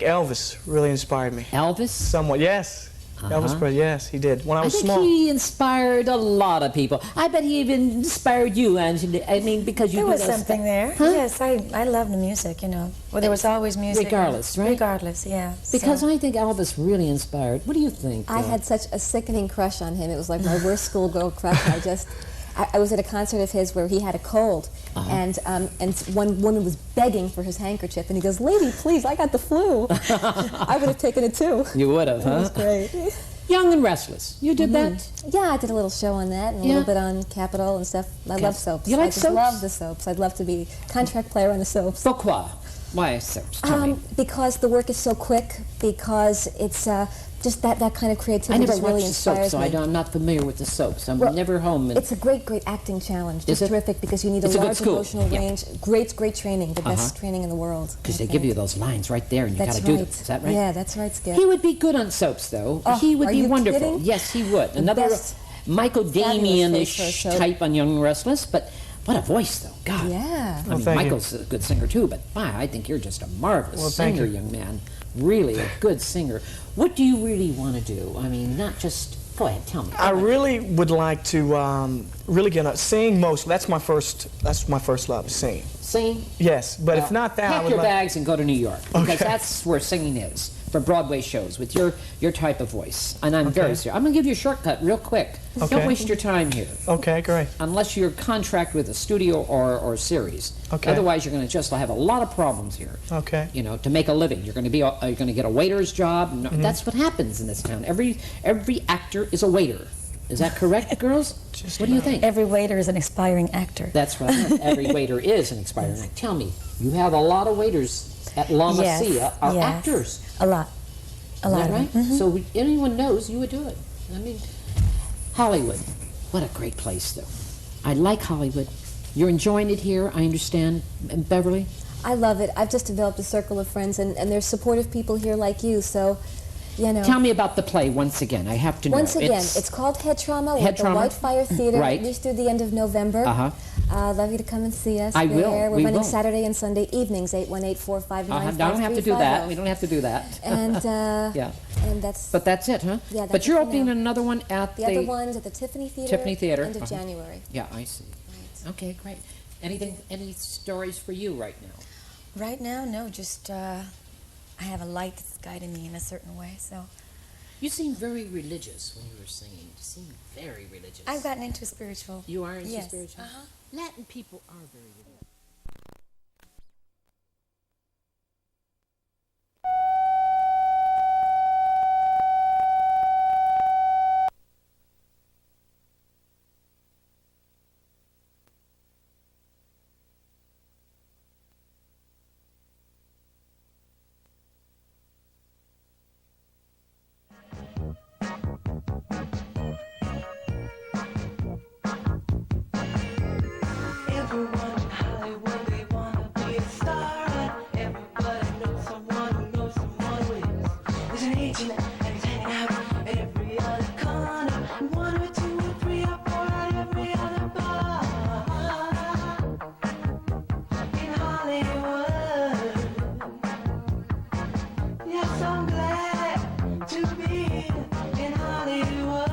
Elvis really inspired me. Elvis? Somewhat, yes. Elvis Presley, yes, he did. When I I was think small. he inspired a lot of people. I bet he even inspired you, Angela. I mean, because you There do was those something there. Huh? Yes, I love the music, you know. Well, there was always music. Regardless, right? Regardless, yeah. Because so. I think Elvis really inspired. What do you think? I had such a sickening crush on him. It was like my worst schoolgirl crush. I was at a concert of his where he had a cold, and one woman was begging for his handkerchief, and he goes, "Lady, please, I got the flu." I would have taken it too. You would have, It was huh? great. Young and Restless. You did that? Yeah, I did a little show on that and a little bit on Capitol and stuff. I love soaps. You like I just soaps? love the soaps. I'd love to be contract player on the soaps. Pourquoi? Why soaps? Tell me. Because the work is so quick. Because it's just that kind of creativity I never just really watched the inspires soaps, so me. I'm not familiar with the soaps. I'm Well, never home. And It's a great acting challenge. Is Just it? terrific because you need It's a a good large school. emotional Yeah. range. Great training. The best training in the world. because I they give you think. those lines right there, and you got That's to do right. them. Is that right? Yeah, that's right, Skip. He would be good on soaps, though. Oh, He would are be you wonderful. kidding? Yes, he would. Another best Michael fabulous Damian-ish face for a soap. type on Young and Restless, but what a voice, though. God. Yeah. I mean, thank you. Michael's a good singer, too, but my, I think you're just a marvelous Well, thank singer, you. young man. Really a good singer. What do you really want to do? I mean, not just... Go ahead, tell me. I really would like to really get up, sing most. That's my first love, singing. Sing? Yes, but if not that, I pack would your like. bags and go to New York, because Okay. that's where singing is for Broadway shows with your type of voice. And I'm very serious. I'm going to give you a shortcut real quick. Okay. Don't waste your time here, Okay, great. unless you're contract with a studio or series. Okay. Otherwise, you're going to just have a lot of problems here. Okay. You know, to make a living, you're going to get a waiter's job. No, Mm-hmm. That's what happens in this town. Every actor is a waiter. Is that correct, girls? Just What do you about. think? Every waiter is an aspiring actor. That's right. Every waiter is an expiring act. Tell me, you have a lot of waiters at La Masia are yes. actors. A lot. A Is lot that of right? them. Mhm. So anyone knows you would do it. I mean, Hollywood, what a great place, though. I like Hollywood. You're enjoying it here, I understand, and Beverly? I love it. I've just developed a circle of friends, and there's supportive people here like you. So You know. Tell me about the play once again. I have to know. Once again, it's called Head Trauma. Head with Trauma. the White Fire Theater, Right. at least through the end of November. I'd love you to come and see us. I will. We're We running will. Saturday and Sunday evenings, 818-459-5350. Don't have to do that. We don't have to do that. And yeah. And that's. But that's it, huh? Yeah. That's but you're it for opening now. another one at the other one's at the Tiffany Theater. Tiffany Theater. End of January. Yeah, I see. Right. Okay, great. Any stories for you right now? Right now, no. Just I have a light that's guiding me in a certain way. So. You seem very religious when you were singing. You seem very religious. I've gotten into spiritual. You are into yes. spiritual? Latin people are very religious. Everyone in Hollywood, they wanna be a star. And everybody knows someone who knows someone who is. There's an agent and he's hanging out at every other corner. One or two or three or four at every other bar. In Hollywood. Yes, I'm glad to be in Hollywood.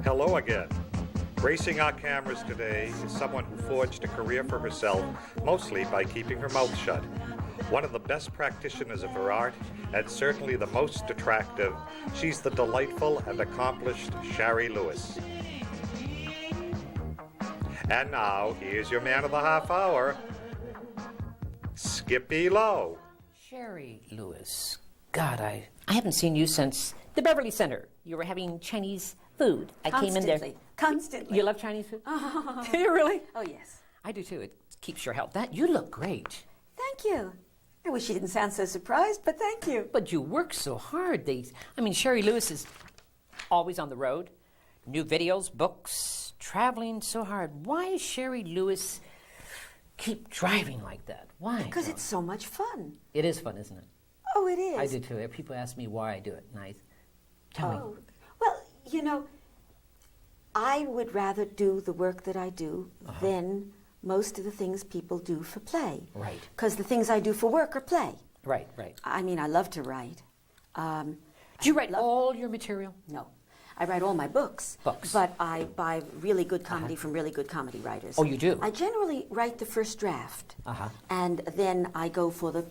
Hello again. Gracing our cameras today is someone who forged a career for herself, mostly by keeping her mouth shut. One of the best practitioners of her art, and certainly the most attractive, she's the delightful and accomplished Shari Lewis. And now, here's your man of the half hour, Skippy Lowe. Shari Lewis. God, I haven't seen you since the Beverly Center. You were having Chinese food. I came in there. Constantly. You love Chinese food? Do you really? Oh, yes. I do too. It keeps your health. You look great. Thank you. I wish you didn't sound so surprised, but thank you. But you work so hard. Shari Lewis is always on the road. New videos, books, traveling so hard. Why is Shari Lewis keep driving like that? Why? Because it's so much fun. It is fun, isn't it? Oh, it is. I do too. People ask me why I do it. Tell me. Well, you know, I would rather do the work that I do than most of the things people do for play. Right. Because the things I do for work are play. Right. I mean, I love to write. Do you write all your material? No. I write all my books. But I buy really good comedy from really good comedy writers. Oh, you do? I generally write the first draft. And then I go for the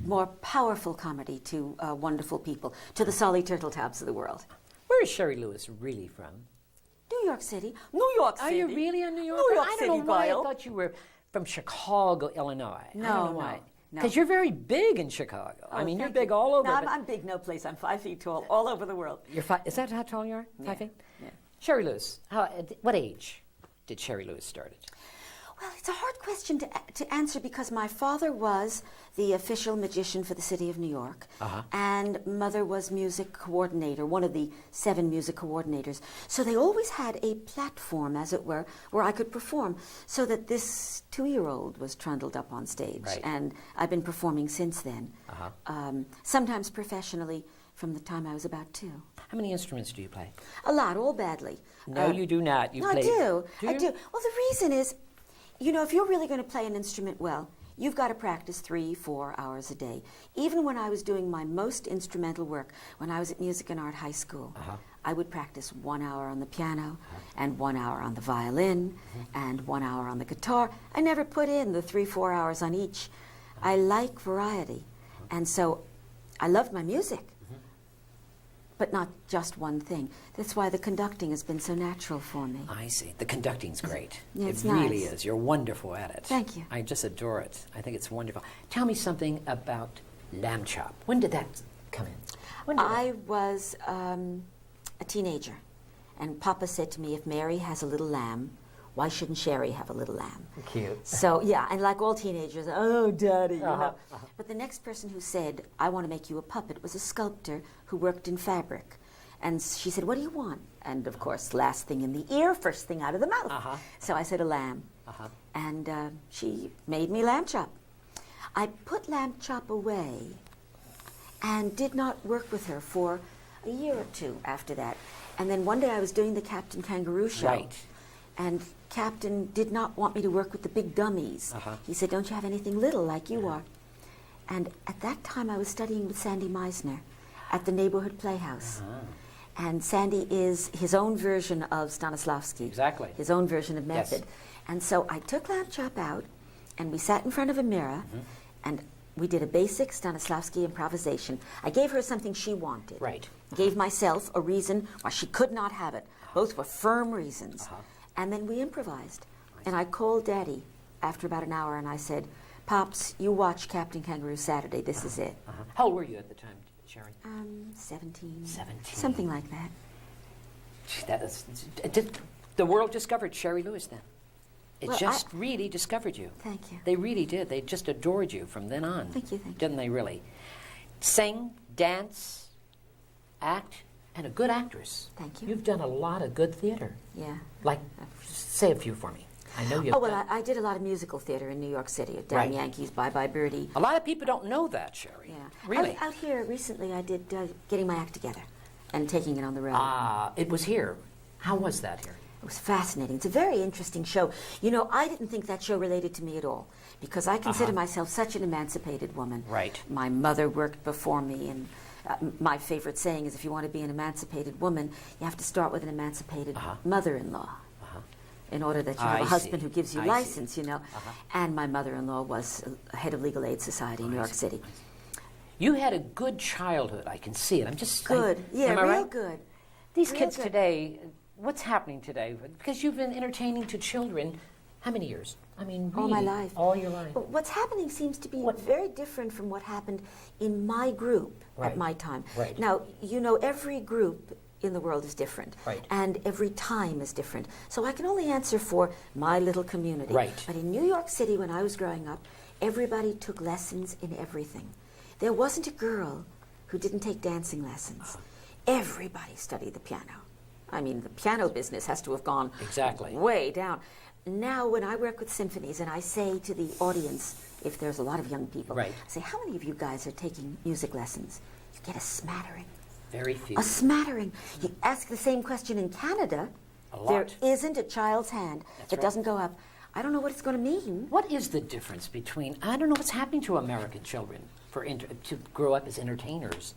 more powerful comedy to wonderful people, to the Solly Turtletabs of the world. Where is Shari Lewis really from? New York City. New York City. Are you really a New Yorker? New York I City, don't know why Vile. I thought you were from Chicago, Illinois. I don't know why. No. Because you're very big in Chicago. Oh, I mean, you're thank big you. all over. No, but I'm big no place. I'm 5 feet tall, all over the world. You're is that how tall you are? 5 feet? Yeah. Shari Lewis, what age did Shari Lewis start it? Well, it's a hard question to answer because my father was the official magician for the city of New York, and mother was music coordinator, one of the 7 music coordinators. So they always had a platform, as it were, where I could perform, so that this 2-year-old was trundled up on stage. Right. And I've been performing since then, sometimes professionally from the time I was about 2. How many instruments do you play? A lot, all badly. No, you do not. I do. I do. Well, the reason is, you know, if you're really going to play an instrument well, you've got to practice 3-4 hours a day. Even when I was doing my most instrumental work, when I was at Music and Art High School, I would practice 1 hour on the piano, and 1 hour on the violin, and 1 hour on the guitar. I never put in the 3-4 hours on each. I like variety, and so I loved my music. But not just one thing. That's why the conducting has been so natural for me. I see. The conducting's great. Yeah, it's it really nice. is. You're wonderful at it. Thank you. I just adore it. I think it's wonderful. Tell me something about Lamb Chop. When did that come in? I was a teenager, and Papa said to me, if Mary has a little lamb, why shouldn't Shari have a little lamb? Cute. So, yeah, and like all teenagers, oh, Daddy, you know. But the next person who said, I want to make you a puppet, was a sculptor who worked in fabric. And she said, what do you want? And, of course, last thing in the ear, first thing out of the mouth. So I said, a lamb. And she made me Lamb Chop. I put Lamb Chop away, and did not work with her for a year or two after that. And then one day I was doing the Captain Kangaroo show. Right. And Captain did not want me to work with the big dummies. He said, don't you have anything little like you are? And at that time I was studying with Sandy Meisner at the neighborhood playhouse. And Sandy is his own version of Stanislavski. Exactly. His own version of method. Yes. And so I took Lamb Chop out, and we sat in front of a mirror, and we did a basic Stanislavski improvisation. I gave her something she wanted. Right. Gave myself a reason why she could not have it. Both were firm reasons. And then we improvised. And I called Daddy after about an hour, and I said, Pops, you watch Captain Kangaroo Saturday. This is it. How old were you at the time, Shari? 17. 17. Something like that. The world discovered Shari Lewis then. It Well, just really discovered you. Thank you. They really did. They just adored you from then on. Thank you, thank you. Didn't they really? Sing, dance, act, and a good actress. Thank you. You've done a lot of good theater. Yeah. Like, say a few for me. I know you've Oh, well, done. I did a lot of musical theater in New York City. Damn Right. Yankees, Bye Bye Birdie. A lot of people don't know that, Shari. Yeah. Really? Out here recently, I did Getting My Act Together and Taking It on the Road. It was here. How was that here? It was fascinating. It's a very interesting show. You know, I didn't think that show related to me at all because I consider myself such an emancipated woman. Right. My mother worked before me, and my favorite saying is if you want to be an emancipated woman, you have to start with an emancipated mother-in-law in order that you have I a husband see. who gives you I see. license, you know. And my mother-in-law was head of Legal Aid Society in New York City. You had a good childhood. I can see it. I'm just Good. Yeah, am I real right? good. These Real kids good. today, what's happening today? Because you've been entertaining to children, how many years? I mean, All my really, life. All your life. But what's happening seems to be very different from what happened in my group Right. at my time. Right. Now, you know, every group in the world is different. Right. And every time is different. So I can only answer for my little community. Right. But in New York City, when I was growing up, everybody took lessons in everything. There wasn't a girl who didn't take dancing lessons. Everybody studied the piano. I mean, the piano business has to have gone Exactly. way down. Now, when I work with symphonies and I say to the audience, if there's a lot of young people, Right. I say, how many of you guys are taking music lessons? You get a smattering. Very few. A smattering. You ask the same question in Canada, A there lot. isn't a child's hand that right. doesn't go up. I don't know what it's going to mean. What is the difference between, I don't know what's happening to American children to grow up as entertainers?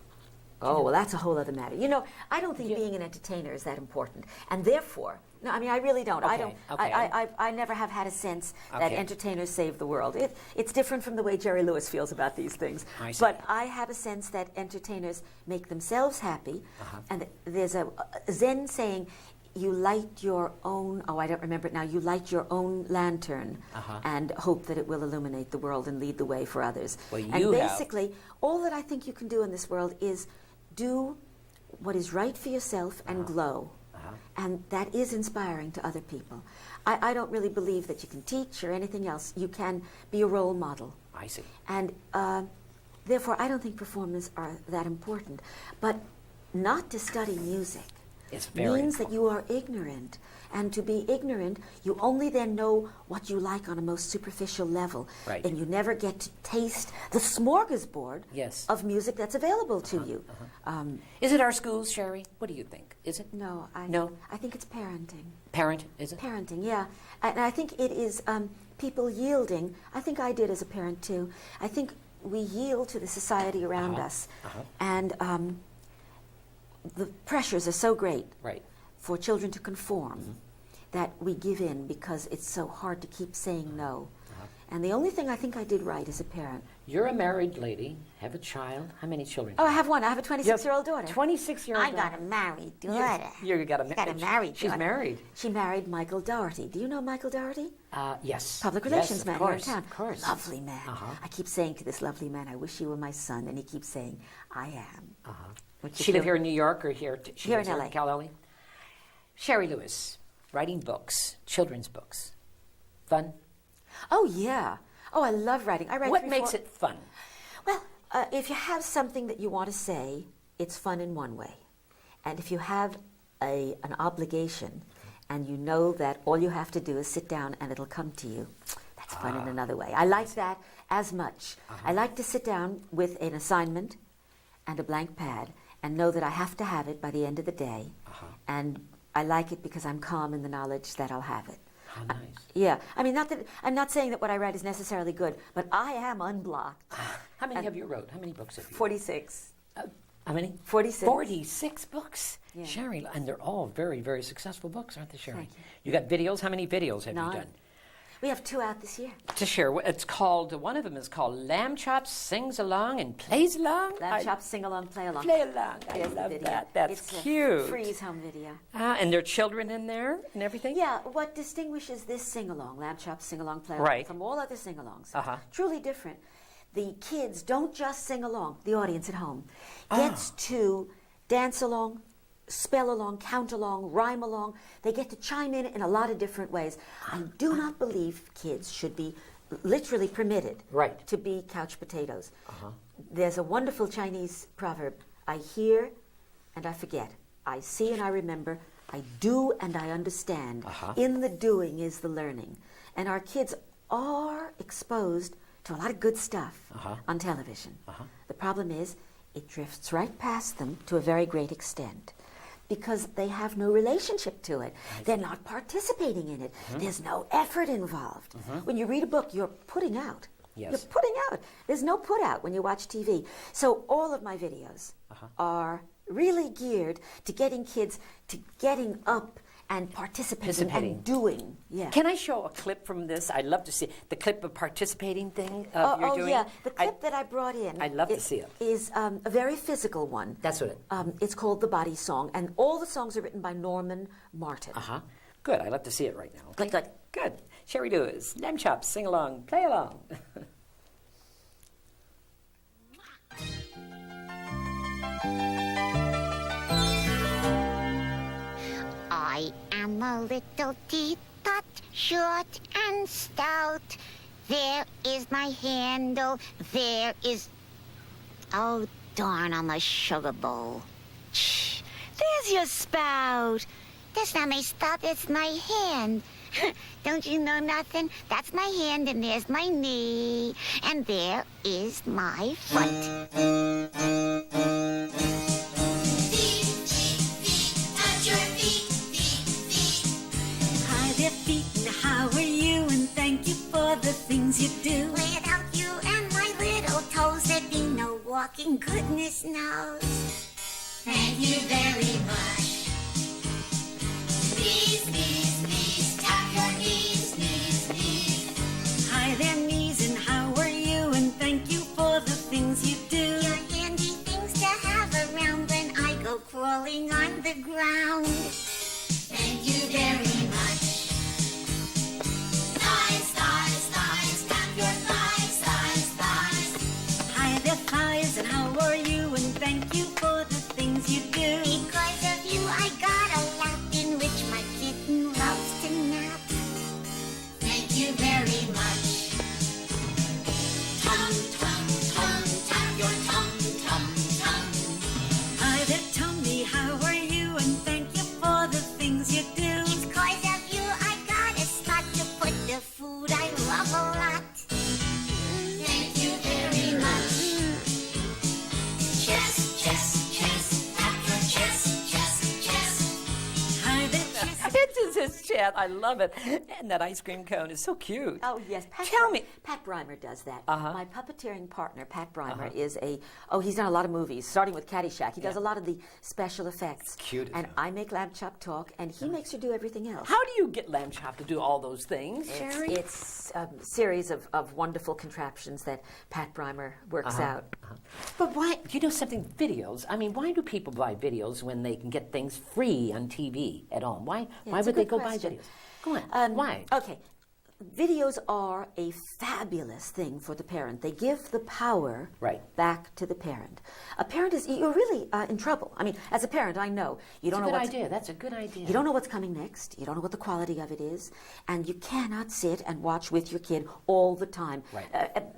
Oh, well, that's a whole other matter. You know, I don't think being an entertainer is that important. And therefore, no, I mean, I really don't. I Okay, don't. okay. I never have had a sense that Okay. entertainers save the world. It's different from the way Jerry Lewis feels about these things. I see. But I have a sense that entertainers make themselves happy. And there's a Zen saying, you light your own, oh, I don't remember it now, you light your own lantern and hope that it will illuminate the world and lead the way for others. Well, and you have. basically, all that I think you can do in this world is do what is right for yourself and glow. And that is inspiring to other people. I don't really believe that you can teach or anything else. You can be a role model. I see. And therefore, I don't think performers are that important. But not to study music It's very means that you are ignorant. And to be ignorant, you only then know what you like on a most superficial level. Right. And you never get to taste the smorgasbord Yes. of music that's available to you. Is it our schools, Shari? What do you think? Is it? No, No? I think it's parenting. Parent, is it? Parenting, yeah. And I think it is people yielding. I think I did as a parent too. I think we yield to the society around us. And the pressures are so great Right. for children to conform that we give in because it's so hard to keep saying no. And the only thing I think I did right as a parent. You're a married lady, have a child. How many children? Oh, I have one. I have a 26-year-old daughter. 26-year-old I got a married daughter. You got a Got a married She's daughter. married. She married Michael Doherty. Do you know Michael Doherty? Yes. Public Yes, relations of man course, here in town. Of course. Lovely man. I keep saying to this lovely man, I wish you were my son. And he keeps saying, I am. Which She is live a- here in New York or here? She Here lives in LA. Cali. Shari Lewis, writing books, children's books. Fun? Oh, yeah. Oh, I love writing. I write What 3, makes 4 it fun? Well, if you have something that you want to say, it's fun in one way. And if you have an obligation and you know that all you have to do is sit down and it'll come to you, that's fun in another way. I like that as much. I like to sit down with an assignment and a blank pad and know that I have to have it by the end of the day. And I like it because I'm calm in the knowledge that I'll have it. How nice. Yeah. I mean, I'm not saying that what I write is necessarily good, but I am unblocked. How many have you wrote? How many books have you 46. How many? 46. 46 books. Yeah. Shari, and they're all very, very successful books, aren't they, Shari? Thank you. You got videos? How many videos have 9. you done? We have 2 out this year. To share, it's called, one of them is called Lamb Chops Sings Along and Plays Along. Lamb Chops Sing Along, Play Along. Play Along. I There's the love video. that. That's it's cute. A freeze home video. And there are children in there and everything? Yeah, what distinguishes this sing-along, Lamb Chops Sing-Along, Play Along, Right. from all other sing-alongs, Uh-huh. truly different. The kids don't just sing along, the audience at home gets to dance along, spell along, count along, rhyme along. They get to chime in a lot of different ways. I do not believe kids should be literally permitted to be couch potatoes. There's a wonderful Chinese proverb, I hear and I forget. I see and I remember. I do and I understand. In the doing is the learning. And our kids are exposed to a lot of good stuff on television. The problem is it drifts right past them to a very great extent because they have no relationship to it. They're not participating in it. There's no effort involved. When you read a book, you're putting out. Yes. You're putting out. There's no put out when you watch TV. So all of my videos are really geared to getting kids to getting up and participating and doing. Yeah. Can I show a clip from this? I'd love to see the clip of participating thing you're doing. Yeah, the clip that I brought in. I'd love to see it. Is a very physical one. That's what it. It's called The Body Song, and all the songs are written by Norman Martin. Good. I'd love to see it right now. Good. Good. Shari Lewis, Lamb Chops, sing along, play along. I am a little teapot, short and stout. There is my handle, there is... Oh, darn, I'm a sugar bowl. Shh, there's your spout. That's not my spout, that's my hand. Don't you know nothing? That's my hand, and there's my knee, and there is my foot. How are you? And thank you for the things you do. Without you and my little toes, there'd be no walking, goodness knows. Thank you very much. Knees, knees, knees, tap your knees, knees, knees. Hi there, knees, and how are you? And thank you for the things you do. You're handy things to have around when I go crawling on the ground. Thank you very much. Thighs, thighs, thighs, tap your thighs, thighs, thighs. Hi there, thighs, and how are you? And thank you for the things you do. Because of you, I got a lap in which my kitten loves to nap. Thank you very much. Tongue, tongue, tongue, tap your tongue, tongue, tongue. Hi there, tummy, how are you? And thank you for the things you do. It's 'cause of you I got a spot to put the food I love a lot. Thank you very much. Chest, chest, chest, tap your chest, chest, chest. Hi there, chest. It is his chat. I love it. And that ice cream cone is so cute. Oh, yes. Tell me. Pat Brymer does that. My puppeteering partner, Pat Brymer, is he's done a lot of movies, starting with Caddyshack. He does a lot of the special effects. Cute. And I make Lamb Chop talk, and he makes her do everything else. How do you get Lamb Chop to do all those things, Shari? It's a series of wonderful contraptions that Pat Brymer works out. But why, you know something, videos, I mean, why do people buy videos when they can get things free on TV at home? Why it's a would they good go question. buy videos? Go on, why? Okay. Videos are a fabulous thing for the parent. They give the power back to the parent. A parent you're really in trouble. I mean, as a parent, I know you don't know what's... That's a good idea. You don't know what's coming next. You don't know what the quality of it is. And you cannot sit and watch with your kid all the time.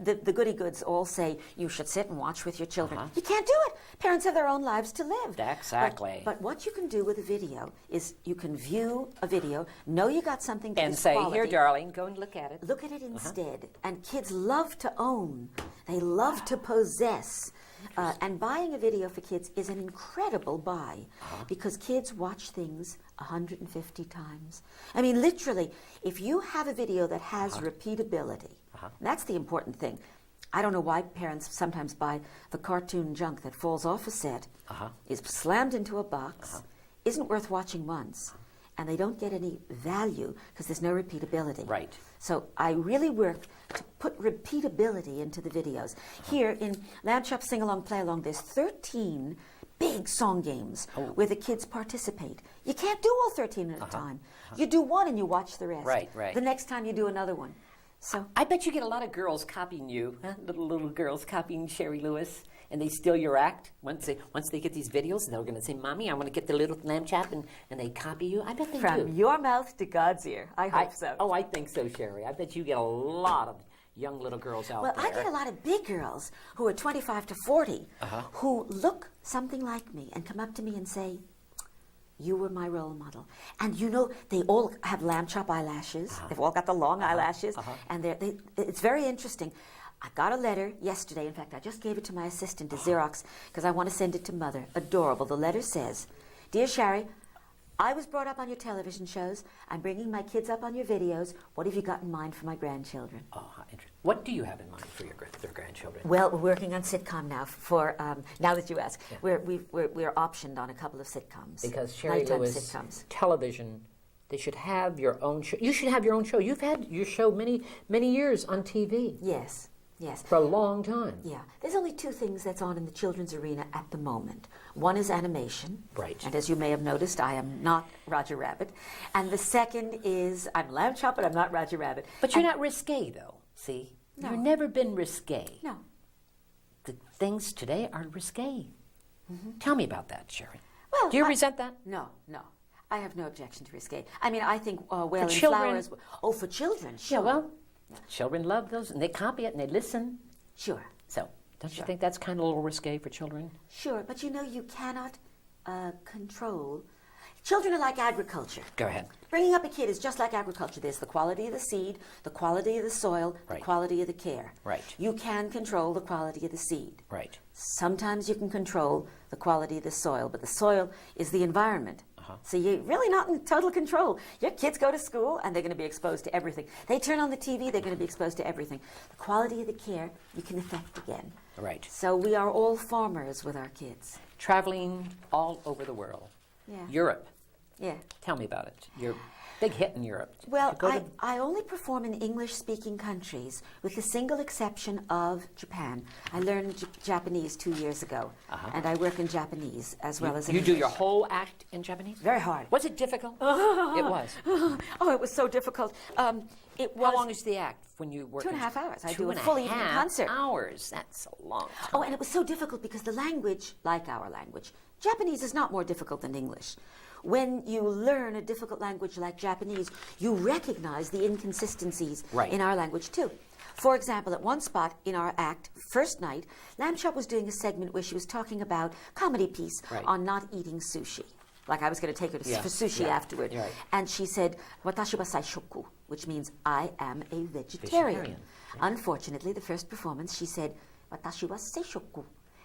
The goody goods all say you should sit and watch with your children. You can't do it. Parents have their own lives to live. Exactly. But what you can do with a video is you can view a video, know you got something that and is say, quality. Here, darling, go and look at it. Look at it instead. And kids love to own. They love to possess. And buying a video for kids is an incredible buy because kids watch things 150 times. I mean, literally, if you have a video that has repeatability, that's the important thing. I don't know why parents sometimes buy the cartoon junk that falls off a set, is slammed into a box, isn't worth watching once, and they don't get any value because there's no repeatability. Right. So I really work to put repeatability into the videos. Here in Lamb Chop Sing Along Play Along, there's 13 big song games where the kids participate. You can't do all 13 at a time. You do one and you watch the rest. Right, right. The next time you do another one. So I bet you get a lot of girls copying you, little girls copying Shari Lewis, and they steal your act. Once they get these videos, they're going to say, "Mommy, I want to get the little lamb chop," and they copy you. I bet they do. from your mouth to God's ear. I hope so. Oh, I think so, Shari. I bet you get a lot of young little girls out Well, there. I get a lot of big girls who are 25 to 40 who look something like me and come up to me and say, "You were my role model." And you know, they all have lamb chop eyelashes. They've all got the long eyelashes. And it's very interesting. I got a letter yesterday. In fact, I just gave it to my assistant to Xerox because I want to send it to Mother. Adorable. The letter says, "Dear Shari, I was brought up on your television shows. I'm bringing my kids up on your videos. What have you got in mind for my grandchildren?" Oh, interesting. What do you have in mind for their grandchildren? Well, we're working on sitcom now. For now that you ask, we're optioned on a couple of sitcoms. Because Shari nighttime Lewis, sitcoms. television, they should have your own show. You should have your own show. You've had your show many years on TV. Yes. Yes. For a long time. Yeah. There's only two things that's on in the children's arena at the moment. One is animation. Right. And as you may have noticed, I am not Roger Rabbit. And the second is, I'm Lamb Chop, but I'm not Roger Rabbit. But you're not risque, though, see? No. You've never been risque. No. The things today are risque. Tell me about that, Shari. Well, do you resent that? No. I have no objection to risque. I mean, I think Whale and children- Flowers... Oh, for children, sure. Yeah, well, children love those, and they copy it, and they listen. Sure. So, don't you think that's kind of a little risque for children? Sure, but you know, you cannot control... Children are like agriculture. Go ahead. Bringing up a kid is just like agriculture. There's the quality of the seed, the quality of the soil, the quality of the care. Right. You can control the quality of the seed. Right. Sometimes you can control the quality of the soil, but the soil is the environment. So you're really not in total control. Your kids go to school and they're going to be exposed to everything. They turn on the TV, they're going to be exposed to everything. The quality of the care you can affect again. Right. So we are all farmers with our kids. Traveling all over the world. Yeah. Europe. Yeah. Tell me about it. You're a big hit in Europe. Well, I only perform in English-speaking countries, with the single exception of Japan. I learned Japanese 2 years ago, and I work in Japanese as well as in You do English. your whole act in Japanese? Very hard. Was it difficult? It was. Oh, it was so difficult. It was How long is the act when you work? 2.5 hours. I do Two a and full evening concert. Hours. That's a long time. Oh, and it was so difficult because the language, like our language, Japanese is not more difficult than English. When you learn a difficult language like Japanese, you recognize the inconsistencies in our language too. For example, at one spot in our act, first night, Lamb Chop was doing a segment where she was talking about comedy piece on not eating sushi. Like I was going to take her to for sushi afterward. Right. And she said, "Watashi wa saishoku," which means I am a vegetarian. Unfortunately, the first performance, she said, "Watashi wa seishoku."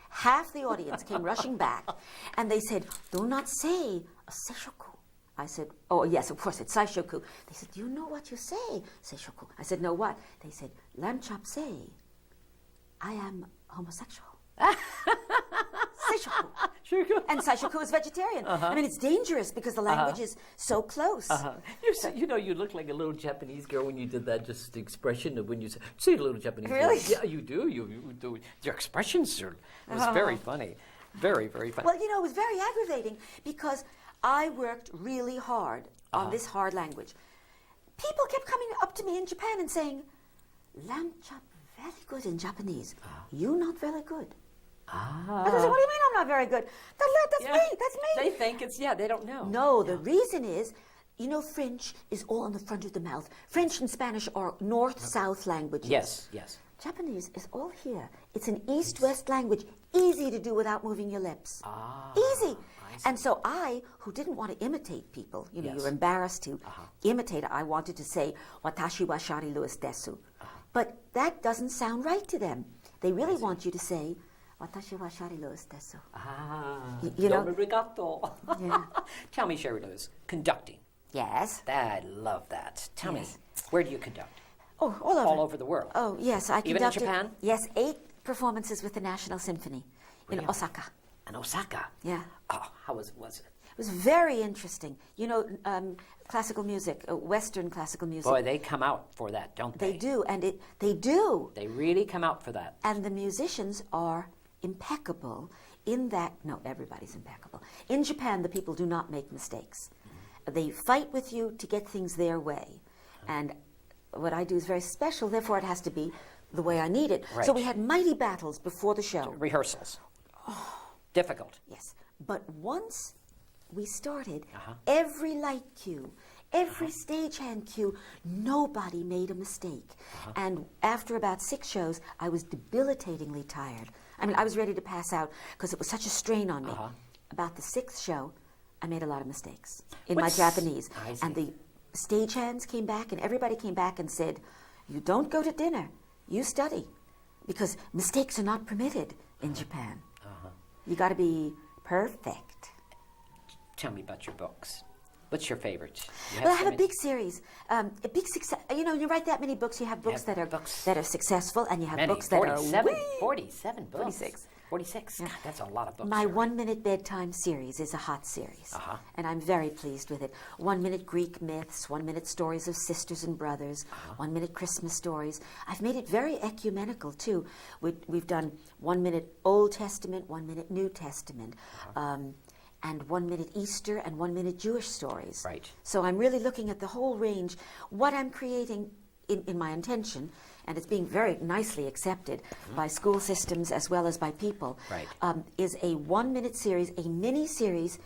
Half the audience came rushing back, and they said, "Do not say a seishoku." I said, "Oh, yes, of course, it's saishoku." They said, "Do you know what you say, seishoku?" I said, "No, what?" They said, "Lamb Chop say, I am homosexual." Seishoku. And saishoku is vegetarian. I mean, it's dangerous because the language is so close. You know, you look like a little Japanese girl when you did that just expression of when you say a little Japanese Really? girl. Yeah, you do. You do. Your expressions are, it was very funny. Very, very funny. Well, you know, it was very aggravating because I worked really hard on this hard language. People kept coming up to me in Japan and saying, "Lamb Chop very good in Japanese. You not very good." I said, "What do you mean I'm not very good? That's me. That's me." They think it's, they don't know. No, the reason is, you know, French is all on the front of the mouth. French and Spanish are north-south languages. Yes, yes. Japanese is all here. It's an east-west language, easy to do without moving your lips. Easy. And so I, who didn't want to imitate people, you know, you're embarrassed to imitate. I wanted to say, "Watashi wa Shari Lewis desu." But that doesn't sound right to them. They really want you to say, Watashi wa Shari Lewis desu. You know? Arigato. Yeah. Tell me, Shari Lewis, conducting. Yes. I love that. Tell me, Yes. where do you conduct? Oh, all over. All over the world. Oh, yes. I Even in conducted, Japan? Yes, 8 performances with the National Symphony in Really? Osaka. In Osaka? Yeah. Oh, how was it? It was very interesting. You know, classical music, Western classical music. Boy, they come out for that, don't they? They do, and they do. They really come out for that. And the musicians are impeccable in that, no, everybody's impeccable. In Japan, the people do not make mistakes. They fight with you to get things their way. And what I do is very special, therefore it has to be the way I need it. Right. So we had mighty battles before the show. Rehearsals. Difficult. Yes. But once we started, every light cue, every stagehand cue, nobody made a mistake. And after about 6 shows, I was debilitatingly tired. I mean, I was ready to pass out because it was such a strain on me. About the 6th show, I made a lot of mistakes in my Japanese. And the stagehands came back, and everybody came back and said, you don't go to dinner, you study. Because mistakes are not permitted in Japan. You got to be perfect. Tell me about your books. What's your favorite? Well, I have a big series, a big success. You know, you write that many books, you have books that are successful, and you have books that are 47 books. 46. 46. God, that's a lot of books. My 1-minute bedtime series is a hot series, and I'm very pleased with it. 1-minute Greek myths, 1-minute stories of sisters and brothers, 1-minute Christmas stories. I've made it very ecumenical too. We've done 1-minute Old Testament, 1-minute New Testament. And 1-minute Easter and 1-minute Jewish stories. Right. So I'm really looking at the whole range. What I'm creating in my intention, and it's being very nicely accepted by school systems as well as by people, is a 1-minute series, a mini-series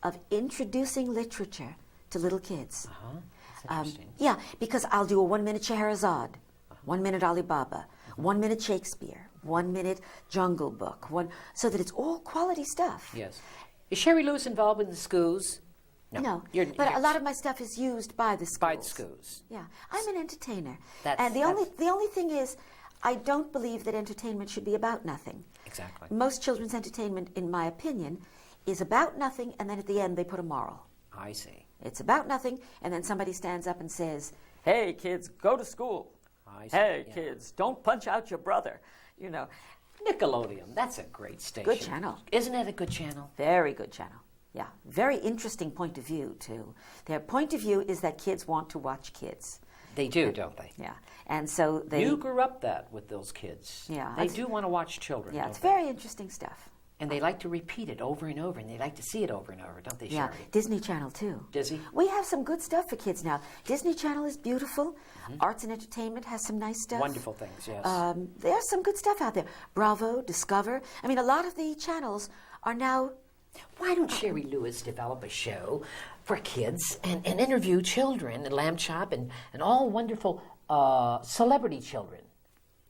of introducing literature to little kids. That's interesting. Yeah, because I'll do a 1-minute Scheherazade, 1-minute Alibaba, 1-minute Shakespeare, 1-minute Jungle Book, so that it's all quality stuff. Yes. Is Shari Lewis involved in the schools? No. But a lot of my stuff is used by the schools. By the schools. Yeah. I'm an entertainer. That's the only thing is, I don't believe that entertainment should be about nothing. Exactly. Most children's entertainment, in my opinion, is about nothing, and then at the end they put a moral. I see. It's about nothing, and then somebody stands up and says, hey, kids, go to school. I see. Hey, kids, don't punch out your brother. You know. Nickelodeon, that's a great station. Good channel. Isn't it a good channel? Very good channel. Yeah, very interesting point of view, too. Their point of view is that kids want to watch kids. They do, don't they? Yeah, and so they... You grew up with those kids. Yeah. They do want to watch children, Yeah, don't it's they? very interesting stuff. And they like to repeat it over and over, and they like to see it over and over, don't they, Yeah, Shari? Disney Channel, too. Disney? We have some good stuff for kids now. Disney Channel is beautiful. Arts and Entertainment has some nice stuff. Wonderful things, yes. There's some good stuff out there. Bravo, Discover. I mean, a lot of the channels are now... Why don't Shari Lewis develop a show for kids and interview children and Lamb Chop and all wonderful celebrity children?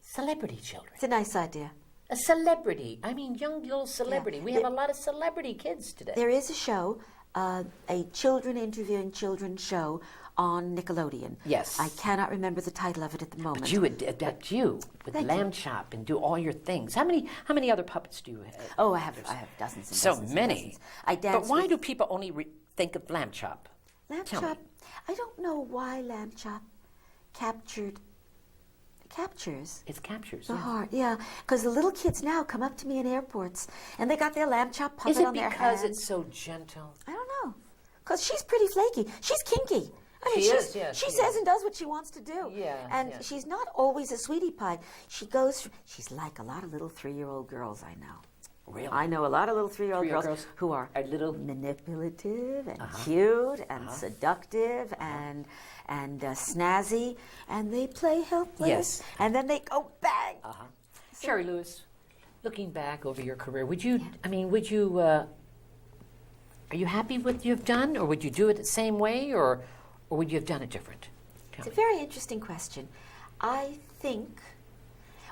Celebrity children. It's a nice idea. A celebrity. I mean, young little celebrity. We have a lot of celebrity kids today. There is a show, a children interviewing children show on Nickelodeon. Yes. I cannot remember the title of it at the moment. But you would adapt with Lamb Chop and do all your things. How many other puppets do you have? Oh, I have dozens and so dozens. many. And dozens. I dance. But why do people only think of Lamb Chop? Lamb Tell Chop? me. I don't know why Lamb Chop captures It captures the heart. Yeah, because the little kids now come up to me in airports and they got their Lamb Chop puppet Is it on their because hand. it's so gentle? I don't know. Because she's pretty flaky. She's kinky. I mean, She is, yes, she she says is. and does what she wants to do. Yeah, And yeah. she's not always a sweetie pie. She's like a lot of little 3-year-old girls I know. Really? I know a lot of little 3-year-old Three-year-old girls girls who are are little manipulative and cute and seductive and snazzy, and they play helpless. Yes. And then they go bang. Shari Lewis, looking back over your career, would you, are you happy with what you've done, or would you do it the same way, or would you have done it different? It's a very interesting question. I think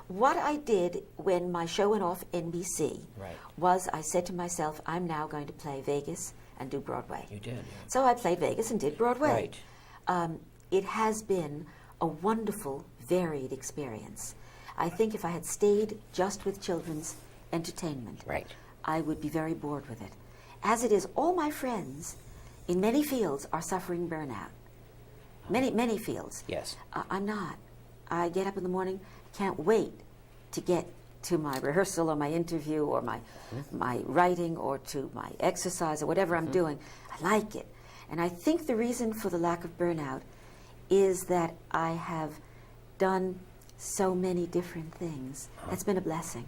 what I did when my show went off NBC was I said to myself, I'm now going to play Vegas and do Broadway. You did, yeah. So I played Vegas and did Broadway. Right. It has been a wonderful, varied experience. I think if I had stayed just with children's entertainment, right, I would be very bored with it. As it is, all my friends in many fields are suffering burnout. Many fields. Yes. I'm not. I get up in the morning, can't wait to get to my rehearsal or my interview or my writing or to my exercise or whatever I'm doing. I like it. And I think the reason for the lack of burnout is that I have done so many different things. It's been a blessing.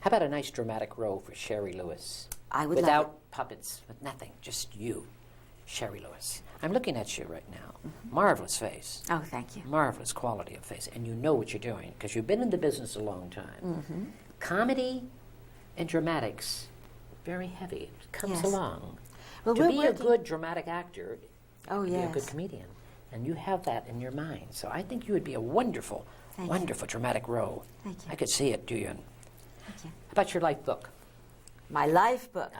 How about a nice dramatic role for Shari Lewis? I would Without love it. puppets, with nothing, just you, Shari Lewis. I'm looking at you right now. Marvelous face. Oh, thank you. Marvelous quality of face. And you know what you're doing because you've been in the business a long time. Comedy and dramatics, very heavy. It comes Yes. along. Well, To we're be a working- good dramatic actor, Oh, be a yes. good comedian. And you have that in your mind. So I think you would be a wonderful, Thank you. wonderful dramatic role. Thank you. I could see it, do you? Thank you. How about your life book? My life book.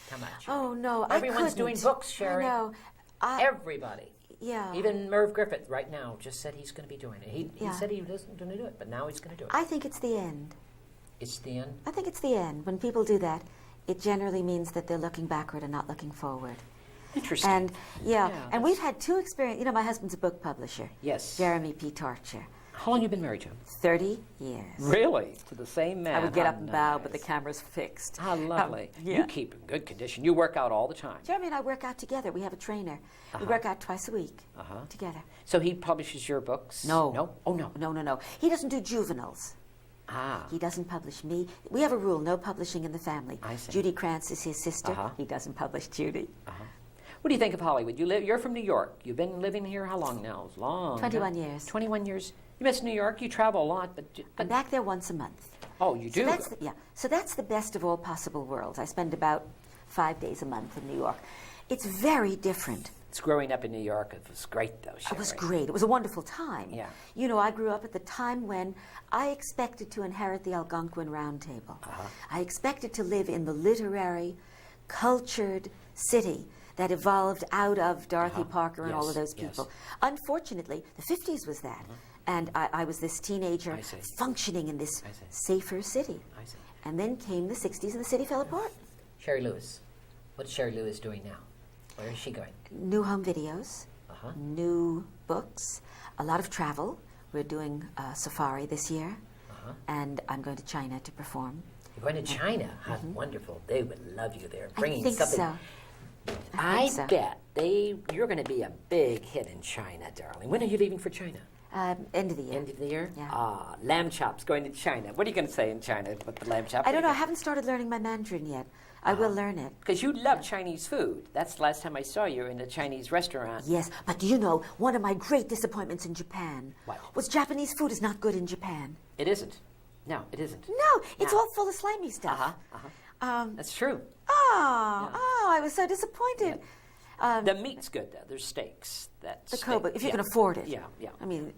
Come on, Shari. Oh, no, Everyone's I doing couldn't. books, Shari. I know. Everybody. Yeah. Even Merv Griffith right now just said he's going to be doing it. He Yeah. said he wasn't going to do it, but now he's going to do it. I think it's the end. It's the end. I think it's the end. When people do that, it generally means that they're looking backward and not looking forward. Interesting. And Yeah, and we've had two experiences. You know, my husband's a book publisher. Yes. Jeremy P. Torcher. How long you been married to him? 30 years. Really? To the same man? I would get How up and bow, nice. but the camera's fixed. How lovely. Yeah. You keep in good condition. You work out all the time. Jeremy and I work out together. We have a trainer. We work out twice a week together. So he publishes your books? No. No? Oh, no. No. He doesn't do juveniles. Ah. He doesn't publish me. We have a rule, no publishing in the family. I see. Judy Krantz is his sister. He doesn't publish Judy. What do you think of Hollywood? You're from New York. You've been living here how long now? It's long. 21 years. 21 years. You miss New York. You travel a lot, but I'm back there once a month. Oh, you do? So that's the best of all possible worlds. I spend about 5 days a month in New York. It's very different. It's growing up in New York. It was great, though, Shari. It was great. It was a wonderful time. Yeah. You know, I grew up at the time when I expected to inherit the Algonquin Round Table. I expected to live in the literary, cultured city that evolved out of Dorothy Parker and all of those people. Unfortunately, the 50s was that. And I was this teenager functioning in this safer city. And then came the 60s and the city fell apart. Shari Lewis. What's Shari Lewis doing now? Where is she going? New home videos, new books, a lot of travel. We're doing safari this year, and I'm going to China to perform. You're going to China? How wonderful. They would love you there. I Bringing think something. so. I bet you're going to be a big hit in China, darling. When are you leaving for China? End of the year. End of the year? Yeah. Ah, lamb chops going to China. What are you going to say in China with the lamb chop? I don't know. I haven't started learning my Mandarin yet. I will learn it. Because you love Chinese food. That's the last time I saw you in a Chinese restaurant. Yes, but do you know, one of my great disappointments in Japan What? was Japanese food is not good in Japan. It isn't. No, it isn't. No, it's No. all full of slimy stuff. That's true. I was so disappointed. The meat's good, though. There's steaks. The Kobe, if you can afford it. Yeah. I mean,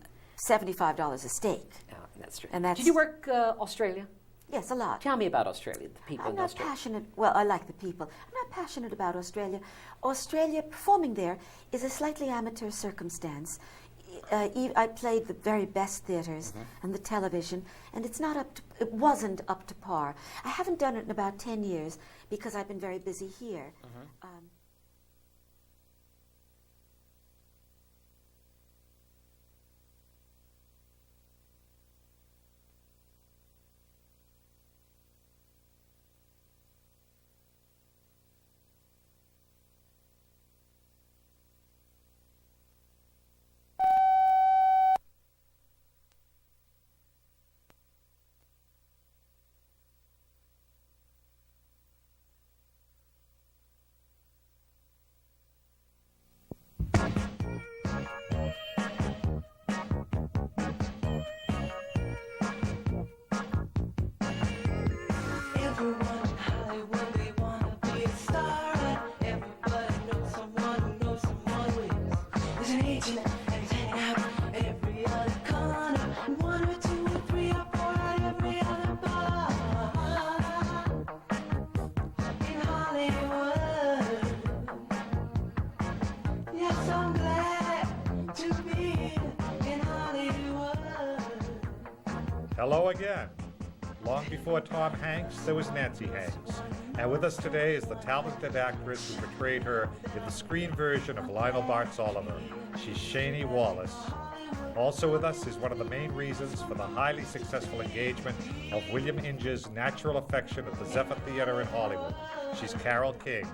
$75 a steak. Yeah, that's true. And that's- Did you work Australia? Yes, a lot. Tell me about Australia, the people I'm in not Australia. passionate. Well, I like the people. I'm not passionate about Australia. Australia, performing there is a slightly amateur circumstance. I played the very best theaters and the television, and it wasn't up to par. I haven't done it in about 10 years because I've been very busy here. Everyone in Hollywood, they wanna be a star. Everybody knows someone who knows someone who is. There's an agent and he's hanging out at every other corner. One or two or three or four at every other bar. In Hollywood. Yes, I'm glad to be in Hollywood. Hello again. Long before Tom Hanks, there was Nancy Hanks. And with us today is the talented actress who portrayed her in the screen version of Lionel Bart's Oliver. She's Shanee Wallace. Also with us is one of the main reasons for the highly successful engagement of William Inge's Natural Affection at the Zephyr Theater in Hollywood. She's Carole King.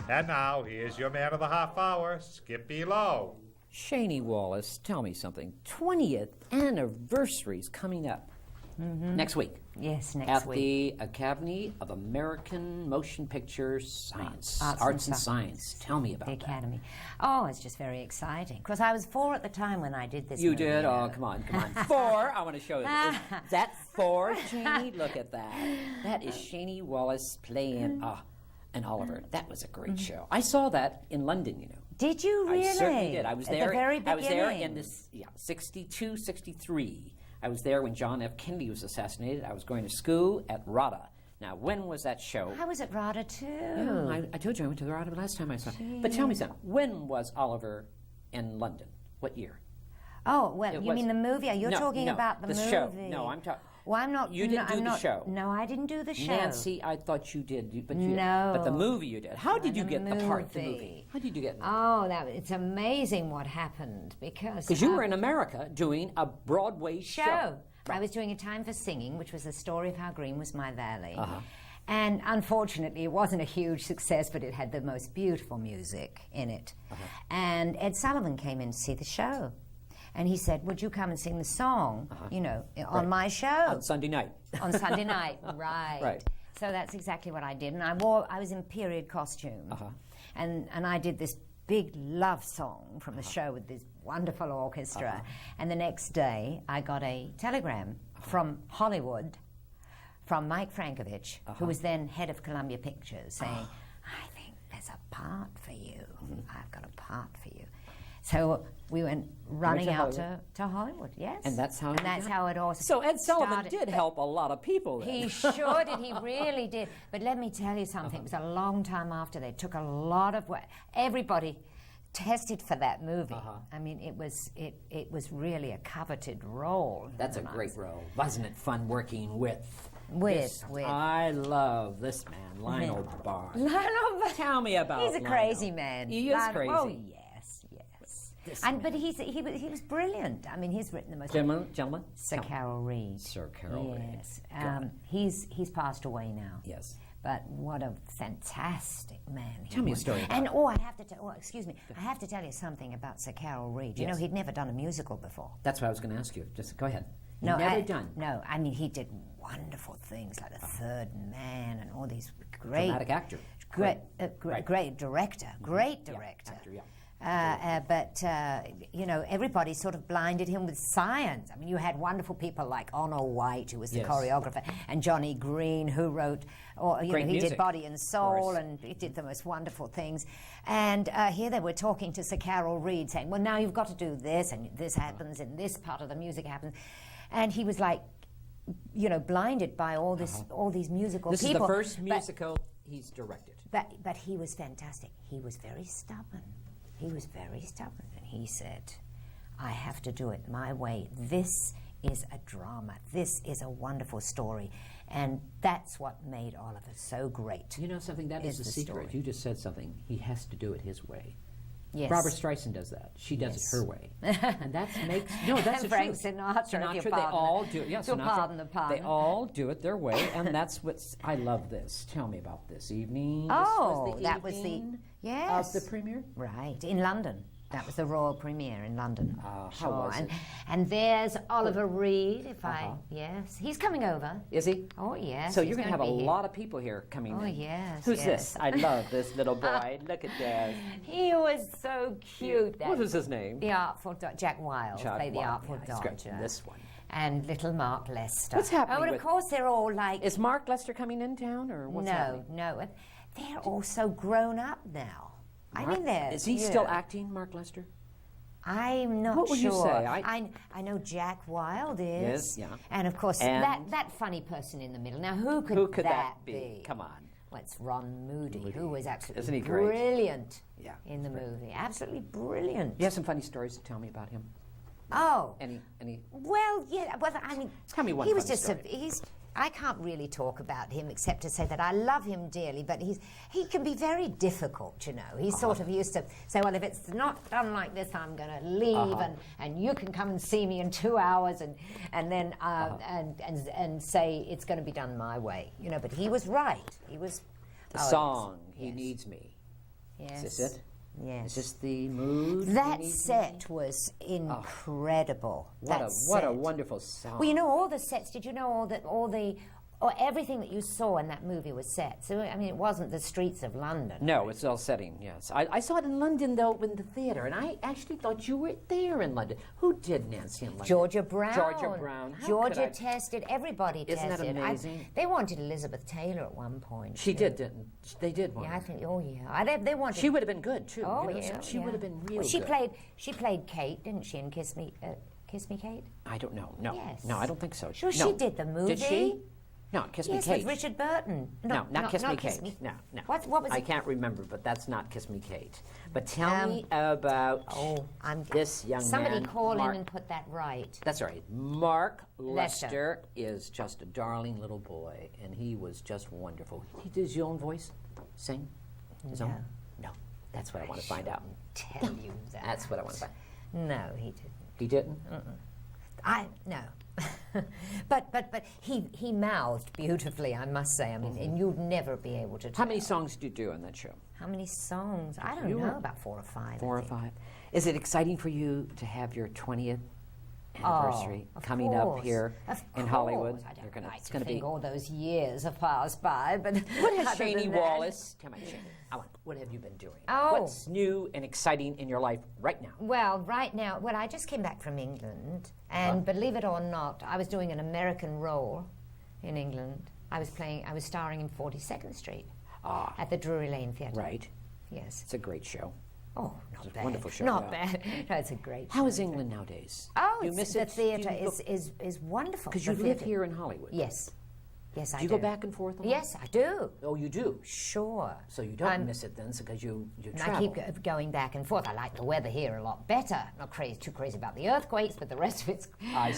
And now, here's your man of the half hour, Skippy Lowe. Shanee Wallace, tell me something. 20th anniversary's coming up next week. Yes, next week. At the Academy of American Motion Picture Science, Arts and Science. Tell me about the that. Academy. Oh, it's just very exciting. Because I was 4 at the time when I did this You movie, did? you know. Oh, come on. 4? I want to show you. Is that 4, Shanee? Look at that. That is Shanee Wallace playing an Oliver. That was a great show. I saw that in London, you know. Did you really? I certainly did. I was there. At the very beginning. I was there in this 62, 63. I was there when John F. Kennedy was assassinated. I was going to school at RADA. Now, when was that show? I was at RADA too. Yeah, I told you I went to the RADA last time I saw it. But tell me something. When was Oliver in London? What year? Oh, well, you mean the movie? You're talking about the movie. Show. No, I'm talking. Well, I'm not. You didn't do the show. No, I didn't do the show. Nancy, I thought you did, but no. But the movie you did. How did you get the part? The movie. How did you get? It's amazing what happened because you were in America doing a Broadway show. I was doing A Time for Singing, which was the story of how green was my valley. And unfortunately, it wasn't a huge success, but it had the most beautiful music in it. And Ed Sullivan came in to see the show. And he said, would you come and sing the song, on my show? On Sunday night. On Sunday night, right. Right. So that's exactly what I did. And I was in period costume. And I did this big love song from the show with this wonderful orchestra. And the next day, I got a telegram from Hollywood, from Mike Frankovich, who was then head of Columbia Pictures, saying, I think there's a part for you. I've got a part for you. So we went running out to Hollywood, yes. And that's how it all started. So Ed Sullivan did help a lot of people then. He sure did. He really did. But let me tell you something. It was a long time after. They took a lot of work. Everybody tested for that movie. I mean, it was really a coveted role. That's a great role. Wasn't it fun working with? I love this man, Lionel Bart. Lionel Bart. Tell me about He's a crazy man. He is crazy. Oh, yes. But he was brilliant. I mean, he's written the most... Gentlemen? Sir Carol Reed. Sir Carol Reed. Yes. He's passed away now. Yes. But what a fantastic man he was. Tell me a story about I have to tell you something about Sir Carol Reed. You know, he'd never done a musical before. That's what I was going to ask you. Just go ahead. No, I mean, he did wonderful things like The Third Man and all these great... Dramatic actor. Great director. Great director. Actor, yeah. But everybody sort of blinded him with science. I mean, you had wonderful people like Ono White, who was the choreographer, and Johnny Green, who wrote, he did Body and Soul, and he did the most wonderful things. And here they were talking to Sir Carol Reed, saying, well, now you've got to do this, and this happens, and this part of the music happens. And he was like, blinded by all these musical people. This is the first musical he's directed. But he was fantastic. He was very stubborn. And he said, I have to do it my way. This is a drama. This is a wonderful story. And that's what made Oliver so great. You know something? That is the secret. Story. You just said something. He has to do it his way. Yes. Barbara Streisand does that. She does it her way. And that's the Frank truth. Sinatra, they all do it. Yeah, pardon the pun. They all do it their way, and that's what's... I love this. Tell me about this evening. That was the of the premiere? Right, in London. That was the royal premiere in London. How was it? And there's Oliver Reed, yes. He's coming over. Is he? Oh, yes. So you're going to have a lot of people here coming in. Oh, yes. Who's this? I love this little boy. Look at this. He was so cute. What was his name? The Artful Jack Wilde played the Artful Dodger. This one. And little Mark Lester. What's happening? Oh, and of course they're all like... Is Mark Lester coming in town, or what's happening? No. They're all so grown up now. Is he still acting, Mark Lester? I'm not sure. What would you say? I know Jack Wilde is. Yes, yeah. And of course, that funny person in the middle. Now, who could that be? Come on. Well, it's Ron Moody, who was absolutely Isn't he great? Brilliant in the movie. Absolutely brilliant. You have some funny stories to tell me about him? Oh. Any? Well, yeah. Well, I mean, tell me one. He was funny story. I can't really talk about him except to say that I love him dearly, but he can be very difficult, you know. He sort of used to say, well, if it's not done like this, I'm going to leave, and you can come and see me in 2 hours, and then and say it's going to be done my way, you know. But he was right. He was the song. He needs me. Yes. Is this it? Yes. Is this the mood? That set was incredible. What a wonderful song. Well, you know, all the sets, did you know or everything that you saw in that movie was set? So, I mean, it wasn't the streets of London. No, it's all setting, yes. I saw it in London, though, in the theater, and I actually thought you were there in London. Who did Nancy in London? Georgia Brown. Georgia Brown. Georgia tested. Everybody Isn't tested. that amazing? They wanted Elizabeth Taylor at one point. She did, didn't they? Did one. Yeah, I think, they wanted... She would have been good, too. Oh, you know, yeah. She would have been real she good. She played Kate, didn't she, in Kiss Me, Kate? I don't know. No. Yes. No, I don't think so. Sure, no. she did the movie. Did she? No, Kiss Me Kate. Yes, with Richard Burton. No, not Kiss Me Kiss Kate. Me. No. What was it? I can't remember, but that's not Kiss Me Kate. But tell me about this young man. Somebody call Mark, in and put that right. That's right. Mark Lester is just a darling little boy, and he was just wonderful. He did his own voice, sing his own. No, that's what I want to find out. Tell you that. That's what I want to find. No, he didn't. He didn't. No. but he mouthed beautifully, I must say. I mean, and you'd never be able to tell. How many songs did you do on that show? How many songs? I don't know, about 4 or 5. 4 or 5. Is it exciting for you to have your 20th anniversary coming up here in Hollywood? I don't like to think all those years have passed by, but what has Shanee Wallace? Tell me, Shanee. What have you been doing? What's new and exciting in your life right now? Well, right now, I just came back from England, and believe it or not, I was doing an American role in England. I was starring in 42nd Street at the Drury Lane Theatre. Right. Yes. It's a great show. Oh, not bad. A wonderful show. Not bad. No, it's a great show. How is England nowadays? Oh, you miss the it? theatre is wonderful. Because you live here in Hollywood. Yes. Yes, I do. Do you go back and forth a lot? Yes, I do. Oh, you do? Sure. So you don't miss it then, because you travel. I keep going back and forth. I like the weather here a lot better. Not too crazy about the earthquakes, but the rest of it's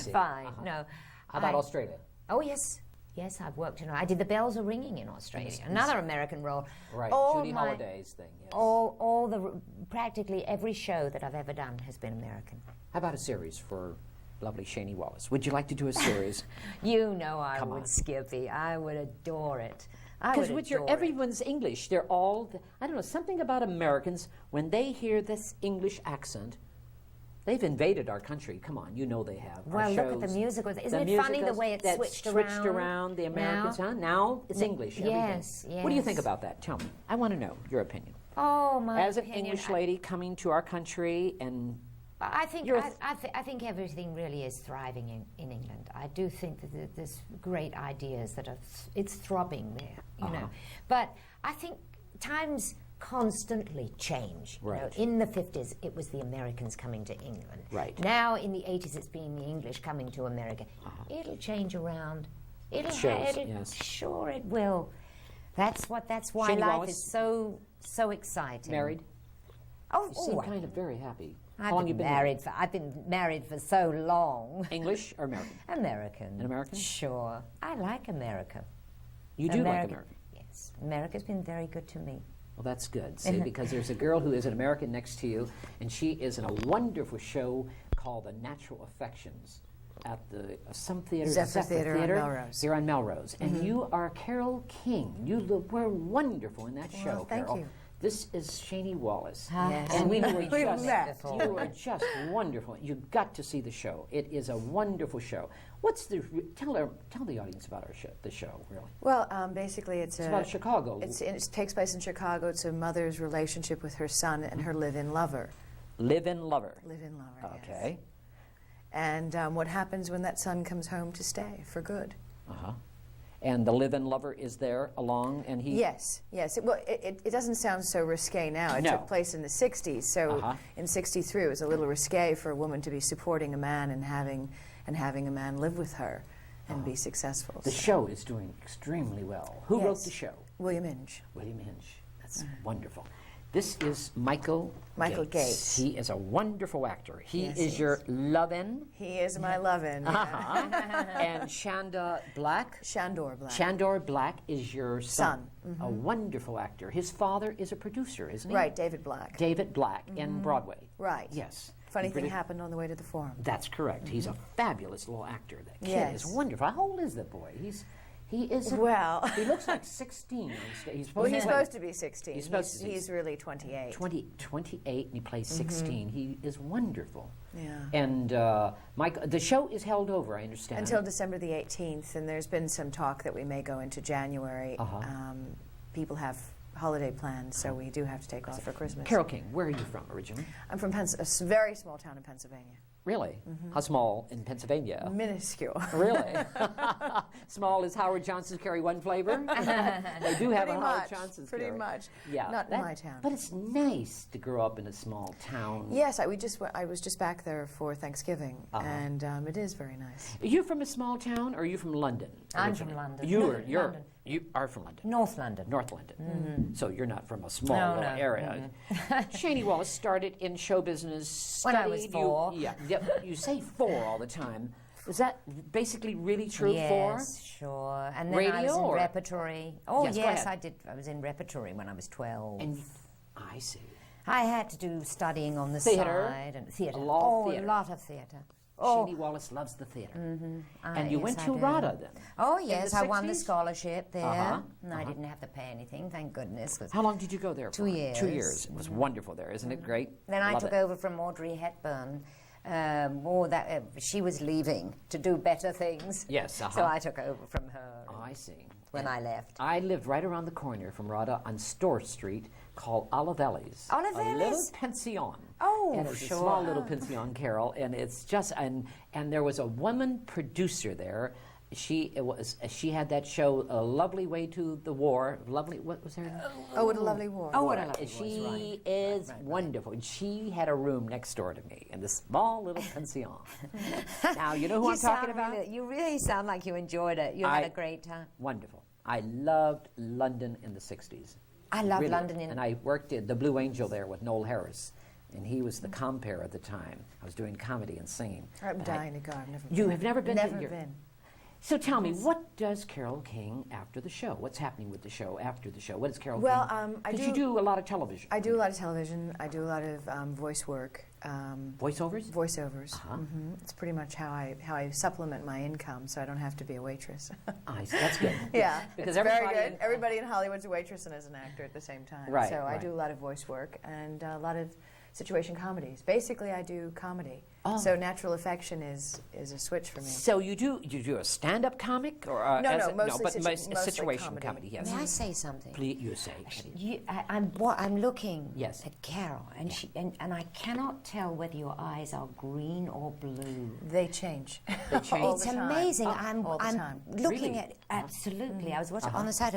fine. No. How about Australia? Oh, yes. Yes, I've worked I did The Bells Are Ringing in Australia. Another American role. Right, Judy Holliday's thing, yes. Practically every show that I've ever done has been American. How about a series for lovely Shanee Wallace? Would you like to do a series? You know I would, Skippy. I would adore it. Because everyone's English. They're all, I don't know, something about Americans, when they hear this English accent, they've invaded our country. Come on, you know they have. Well, look at the musicals. Isn't it funny the way it's switched around? The Americans, now it's English. Yes, yes. What do you think about that? Tell me. I want to know your opinion. Oh, my As an English lady coming to our country and... I think everything really is thriving in England. I do think that there's great ideas that it's throbbing there, you know. But I think times constantly change. Right. You know, in the 50s, it was the Americans coming to England. Right. Now, in the 80s, it's been the English coming to America. It'll change around. Sure, it will. That's why Shanee life Wallace, is so exciting. Married? You seem kind of very happy. How long have you been married? I've been married for so long. English or American? American. An American? Sure. I like America. You do like America? Yes. America's been very good to me. Well, that's good, see, because there's a girl who is an American next to you, and she is in a wonderful show called The Natural Affections at some theater. Zephyr Theater on Melrose. Here on Melrose. And you are Carole King. You were wonderful in that show, thank Carole. you. This is Shanee Wallace. Yes. And we were just wonderful. You've got to see the show. It is a wonderful show. Tell the audience about the show, really. Well, basically it's about Chicago. It takes place in Chicago. It's a mother's relationship with her son and her live-in lover. Live-in lover. Live-in lover, okay. Yes. And what happens when that son comes home to stay for good. And the live-in lover is there along, and he... Yes. It doesn't sound so risque now. It took place in the 60s, so in 63 it was a little risque for a woman to be supporting a man and having a man live with her and be successful. The show is doing extremely well. Who wrote the show? William Inge. William Inge. That's wonderful. This is Michael Gates. He is a wonderful actor. He Yes, is he your is. love-in. He is my love-in. And Shanda Black. Shandor Black. Shandor Black is your son. Mm-hmm. A wonderful actor. His father is a producer, isn't he? Right, David Black. David Black in Broadway. Right. Yes. Funny He thing really- happened on the way to the forum. That's correct. He's a fabulous little actor. That kid Yes. is wonderful. How old is that boy? He is. Well. He looks like 16 on stage. He's Well, supposed he's to supposed to be 16. He's supposed to be. He's really 28. 28, and he plays 16. He is wonderful. Yeah. And the show is held over, I understand. Until December the 18th, and there's been some talk that we may go into January. People have holiday plans, so we do have to take off for Christmas. Carole King, where are you from originally? I'm from a very small town in Pennsylvania. Really? How small in Pennsylvania? Minuscule. Really? Small as Howard Johnson's Carry One Flavor? They do have Pretty a Howard much, Johnson's pretty Carry. much. Yeah. Not in my town. But it's nice to grow up in a small town. Yes, I was just back there for Thanksgiving, and it is very nice. Are you from a small town, or are you from London? I'm from London. London. You are from London. North London. North London. So you're not from a small little area. Shanee Wallace started in show business. When I was studied, 4. You say 4 all the time. Is that basically really true? Yes, 4? sure. And then Radio I was in or? repertory. Oh, Yes, go yes, ahead. I did. I was in repertory when I was 12. And I see. I had to do studying on the Theatre? side. And theatre. A lot of theatre. A lot of theatre. Shanee Wallace loves the theatre. And you yes, went I to do. RADA then? Oh, In yes, the I won the 60s? scholarship there. And I didn't have to pay anything, thank goodness. How long did you go there for? 2 years. 2 years. It was wonderful there, isn't it great? Then I Love took it. over from Audrey Hepburn. She was leaving to do better things. Yes, So I took over from her. Oh, I see. When I left. I lived right around the corner from RADA on Store Street called Olivelli's. A little Olivelli's? pension. Oh, and it's sure. a small little pension, Carol, and it's just and there was a woman producer there. She had that show, A Lovely Way to the War. Lovely, what was her name? Oh, What a Lovely War. Oh, what a lovely She is wonderful. And she had a room next door to me in this small little pension. Now, you know who I'm talking about? You really sound like you enjoyed it. You had a great time. Wonderful. I loved London in the 60s. I love Really. London. And I worked at the Blue Angel there with Noel Harris. And he was the compere at the time. I was doing comedy and singing. I'm dying to go. I've never You been. have never been? Never to been. So tell me, what does Carole King after the show? What's happening with the show after the show? What is Carole Well, King? I Because you do a lot of television. I do a lot of television. I do a lot of voice work. Voiceovers? Voiceovers. It's pretty much how I supplement my income, so I don't have to be a waitress. I see. That's good. Yeah, Because it's very everybody good. Everybody in Hollywood's a waitress and is an actor at the same time. Right, So I right. do a lot of voice work and a lot of situation comedies. Basically, I do comedy. Oh. So Natural Affection is a switch for me. So you do a stand-up comic or mostly situation comedy. Yes. May I say something? Please, you say. I'm looking Yes. at Carol, and and I cannot tell whether your eyes are green or blue. They change. They change. It's amazing. All the I'm time. looking Really? at absolutely. I was watching on the side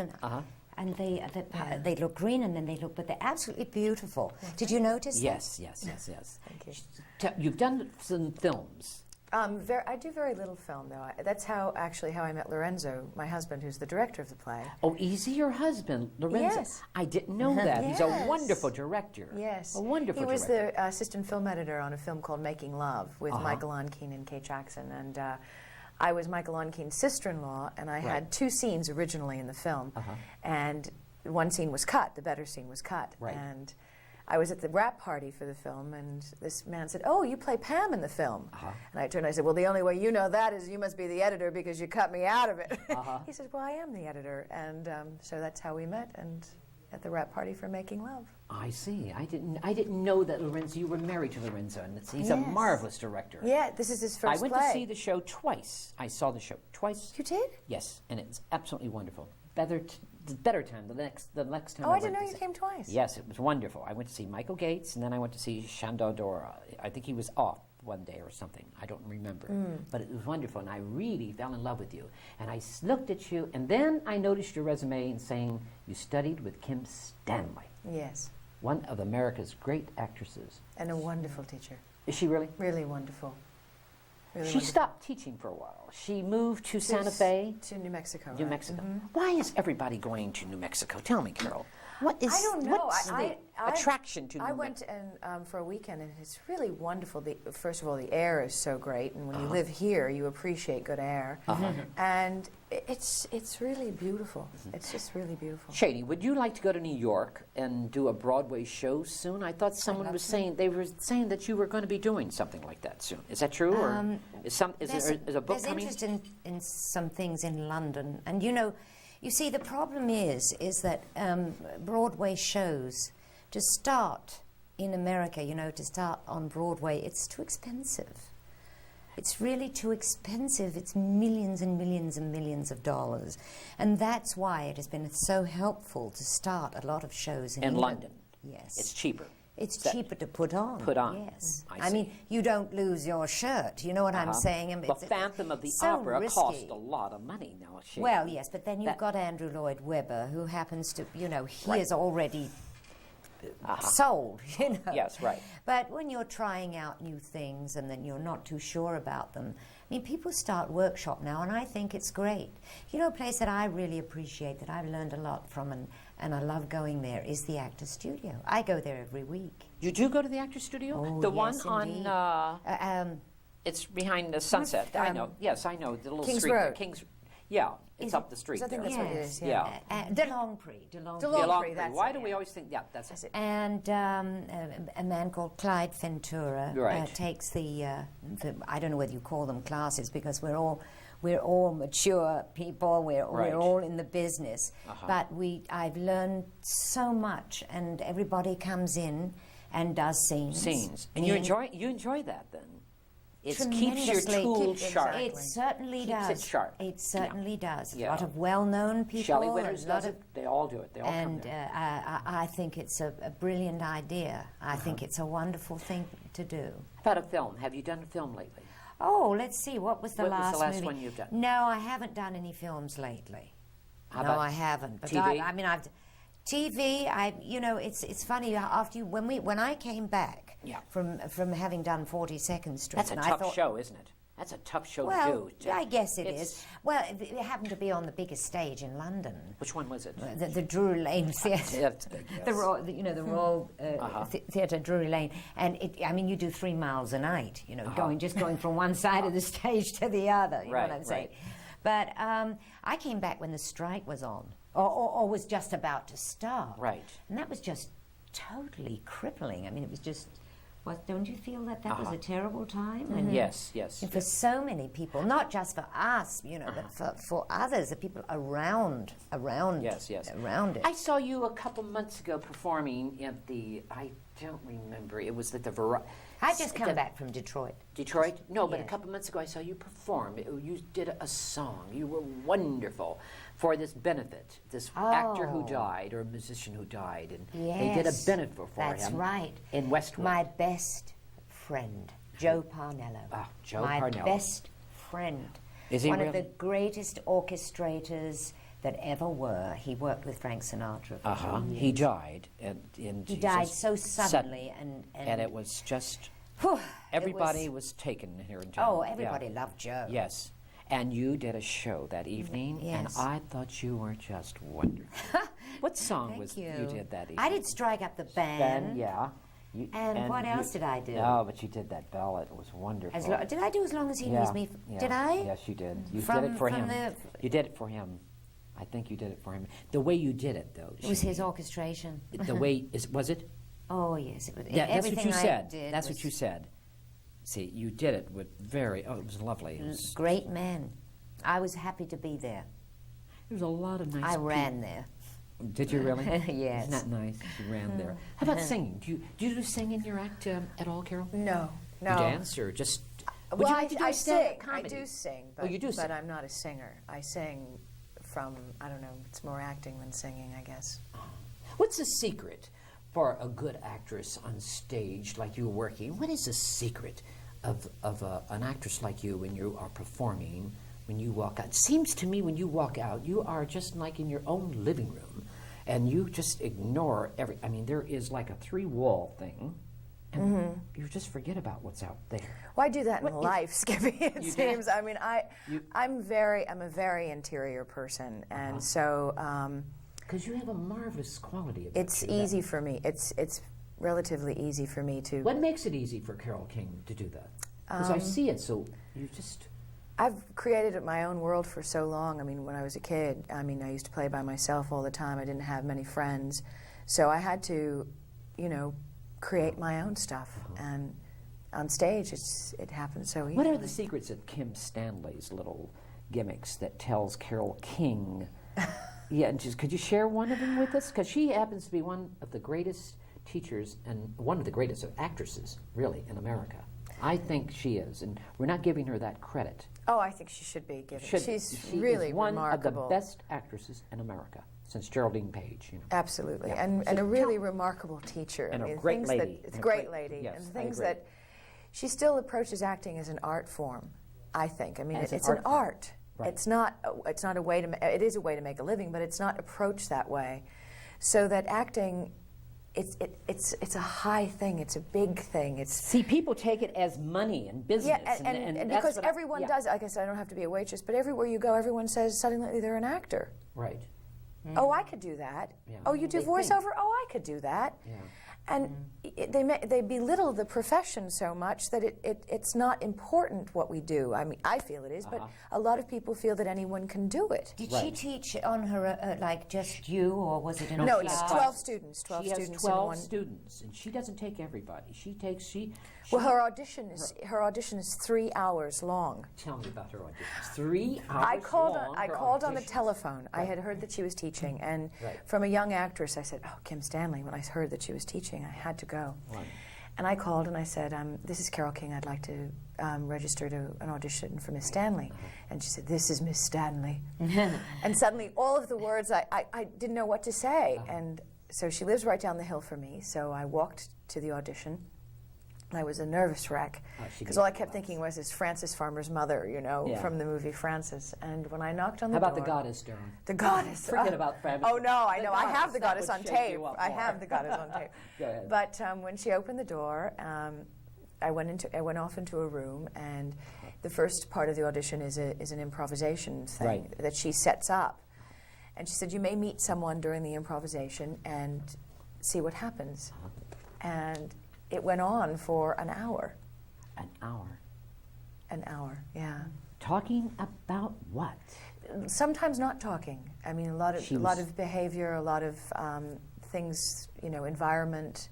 and they look green and then they look, but they're absolutely beautiful. Did you notice? Yes. Thank you. You've done some films. I do very little film, though. That's how I met Lorenzo, my husband, who's the director of the play. Oh, is he your husband, Lorenzo? Yes. I didn't know that. He's a Yes. wonderful director. Yes. A wonderful He was director. the assistant film editor on a film called Making Love with Michael Onkeen and Kate Jackson. And I was Michael Onkeen's sister-in-law, and I had 2 scenes originally in the film. And one scene was cut. The better scene was cut. Right. And I was at the wrap party for the film, and this man said, "Oh, you play Pam in the film." And I turned and I said, "Well, the only way you know that is you must be the editor because you cut me out of it." He said, "Well, I am the editor." And so that's how we met, and at the wrap party for Making Love. I see. I didn't know that Lorenzo. You were married to Lorenzo, and he's a Yes. marvelous director. Yeah, this is his first I went play. to see the show twice. I saw the show twice. You did? Yes, and it's absolutely wonderful. Better time. The next time. Oh, I didn't went know to you see- came twice. Yes, it was wonderful. I went to see Michael Gates, and then I went to see Shandor Dora. I think he was off one day or something. I don't remember. But it was wonderful, and I really fell in love with you. And I looked at you, and then I noticed your resume and saying you studied with Kim Stanley, Yes, one of America's great actresses. and a wonderful teacher. Is she really? Really wonderful. Really She wonderful. stopped teaching for a while. She moved to Santa Fe, To New Mexico. New right. Mexico. Why is everybody going to New Mexico? Tell me, Carol. What is? I don't know. what's I attraction to New I went for a weekend, and it's really wonderful. First of all, the air is so great, and when you live here, you appreciate good air. And it's really beautiful. It's just really beautiful. Shanee, would you like to go to New York and do a Broadway show soon? I thought someone was saying that you were going to be doing something like that soon. Is that true, or is a book coming? There's interest in some things in London, and you see, the problem is that Broadway shows, to start in America, to start on Broadway, it's too expensive. It's really too expensive. It's millions and millions and millions of dollars. And that's why it has been so helpful to start a lot of shows in London. Yes. It's cheaper. It's cheaper to put on. Yes. I mean, you don't lose your shirt. You know what I'm saying? The Phantom of the so Opera risky. cost a lot of money now. Well, yes, but then you've got Andrew Lloyd Webber, who happens to, he is already sold, Yes, right. But when you're trying out new things and then you're not too sure about them, I mean, people start workshop now, and I think it's great. A place that I really appreciate, that I've learned a lot from, and I love going there, is the Actors Studio. I go there every week. You do go to the Actors Studio? Oh, the yes, one indeed. on, it's behind the Sunset. I know. Yes, I know. The little Kings street. Road. Yeah, it's up the street I think there. that's what it is, Yeah. De Longpre. That's Why it, do we always think, that's it. And a man called Clyde Ventura takes the I don't know whether you call them classes, because we're all mature people. We're all in the business. But I've learned so much, and everybody comes in and does scenes. And you enjoy that then? It keeps your tools sharp. It certainly does. Keeps it sharp. It certainly does. Yeah. A lot of well-known people. Shelley Winters does it. They all do it. They all come there. I think it's a brilliant idea. I think it's a wonderful thing to do. How about a film? Have you done a film lately? Oh, let's see. What was the last last movie? one you've done? No, I haven't done any films lately. I haven't. But TV? I've TV. It's funny. When I came back from having done 42nd Street, that's a tough show, isn't it? That's a tough show to do. Well, I guess it is. Well, it happened to be on the biggest stage in London. Which one was it? The Drury Lane Theatre. The Royal Theatre, Drury Lane, and you do 3 miles a night. Going from one side of the stage to the other. You know what I'm saying? But I came back when the strike was on, or was just about to start. Right. And that was just totally crippling. I mean, it was just. Don't you feel that was a terrible time? And yes. And for so many people, not just for us, but for others, the people around it. I saw you a couple months ago performing at I don't remember. It was at the I just come back from Detroit. Detroit? No, but a couple months ago I saw you perform. You did a song. You were wonderful for this benefit. This actor who died, or a musician who died, and they did a benefit for him. That's right. In Westwood. My best friend, Joe Parnello. Joe My Parnello. best friend. Is he one really? of the greatest orchestrators that ever were. He worked with Frank Sinatra for 2 years. He died. He died so suddenly, and it was just. Whew, everybody was taken here in town. Oh, everybody loved Joe. Yes. And you did a show that evening, and I thought you were just wonderful. What song you did that evening? I did Strike Up the Band. And what else did I do? No, but you did that ballad. It was wonderful. Did I do As Long as He Needs Me? Did I? Yes, you did. You did it for him. You did it for him. I think you did it for him. The way you did it, though. It was his orchestration. The way was it? Oh yes, it was. That's what you said. That's what you said. See, you did it with it was lovely. It was great man. I was happy to be there. There was a lot of nice I ran there. Did you really? Yes. Isn't that nice? You ran there. How about singing? Do you sing in your act at all, Carol? No. You dance or just? Well, I sing. I do sing. But, you do sing. But I'm not a singer. I sing from, I don't know, it's more acting than singing, I guess. What's the secret for a good actress on stage like you working? What is the secret of an actress like you when you are performing, when you walk out? It seems to me when you walk out, you are just like in your own living room, and you just ignore there is like a 3-wall thing, and you just forget about what's out there. Well, I do that in life, Skippy, it seems. I'm a very interior person, and so Because you have a marvelous quality about It's you. easy for me. It's relatively easy for me to. What makes it easy for Carole King to do that? Because I see it, so you just... I've created my own world for so long. I mean, when I was a kid, I used to play by myself all the time. I didn't have many friends. So I had to, create my own stuff. And on stage, it happens so easily. What are the secrets of Kim Stanley's little gimmicks that tells Carole King? Yeah, and could you share one of them with us? Because she happens to be one of the greatest teachers and one of the greatest actresses, really, in America. I think she is, and we're not giving her that credit. Oh, I think she should be given. She's she really is one remarkable. of the best actresses in America since Geraldine Page. Absolutely, Yeah. and a really remarkable teacher. And a great lady. It's a great lady. Yes, and I things agree. that she still approaches acting as an art form, I think. As It's an an art art. Right. It's not a way to. It is a way to make a living, but it's not approached that way. So that acting. It's a high thing. It's a big thing. See, people take it as money and business. Yeah, and because everyone does. I guess I don't have to be a waitress, but everywhere you go, everyone says suddenly they're an actor. Right. Oh, I could do that. Yeah. Oh, you do They voiceover? think. Oh, I could do that. Yeah. And they belittle the profession so much that it's not important what we do. I mean, I feel it is, but a lot of people feel that anyone can do it. Did she teach on her, like just you, or was it in a No, class? it's 12 students. 12 She has students 12 in one. students, and she doesn't take everybody. Well, her audition is 3 hours long. Tell me about her auditions. 3 hours I called long, on the telephone. I had heard that she was teaching, and Right. from a young actress, I said, "Oh, Kim Stanley." When I heard that she was teaching, I had to go. Right. And I called and I said, "This is Carole King. I'd like to register to an audition for Miss Stanley." And she said, "This is Miss Stanley." And suddenly, all of the words I didn't know what to say. And so she lives right down the hill from me. So I walked to the audition. I was a nervous wreck because all I kept thinking was, "Is Frances Farmer's mother, Yeah. from the movie Frances." And when I knocked on the How about door, the goddess, Durham? the goddess. Forget about Frances. Oh no, I The know. I have goddess, the that goddess would on shake tape. you up I more. have the goddess on tape. Go ahead. But when she opened the door, I went off into a room, and the first part of the audition is an improvisation thing Right. that she sets up. And she said, "You may meet someone during the improvisation and see what happens." And it went on for an hour. An hour. An hour, yeah. Talking about what? Sometimes not talking. I mean, a lot of behavior, a lot of things, environment,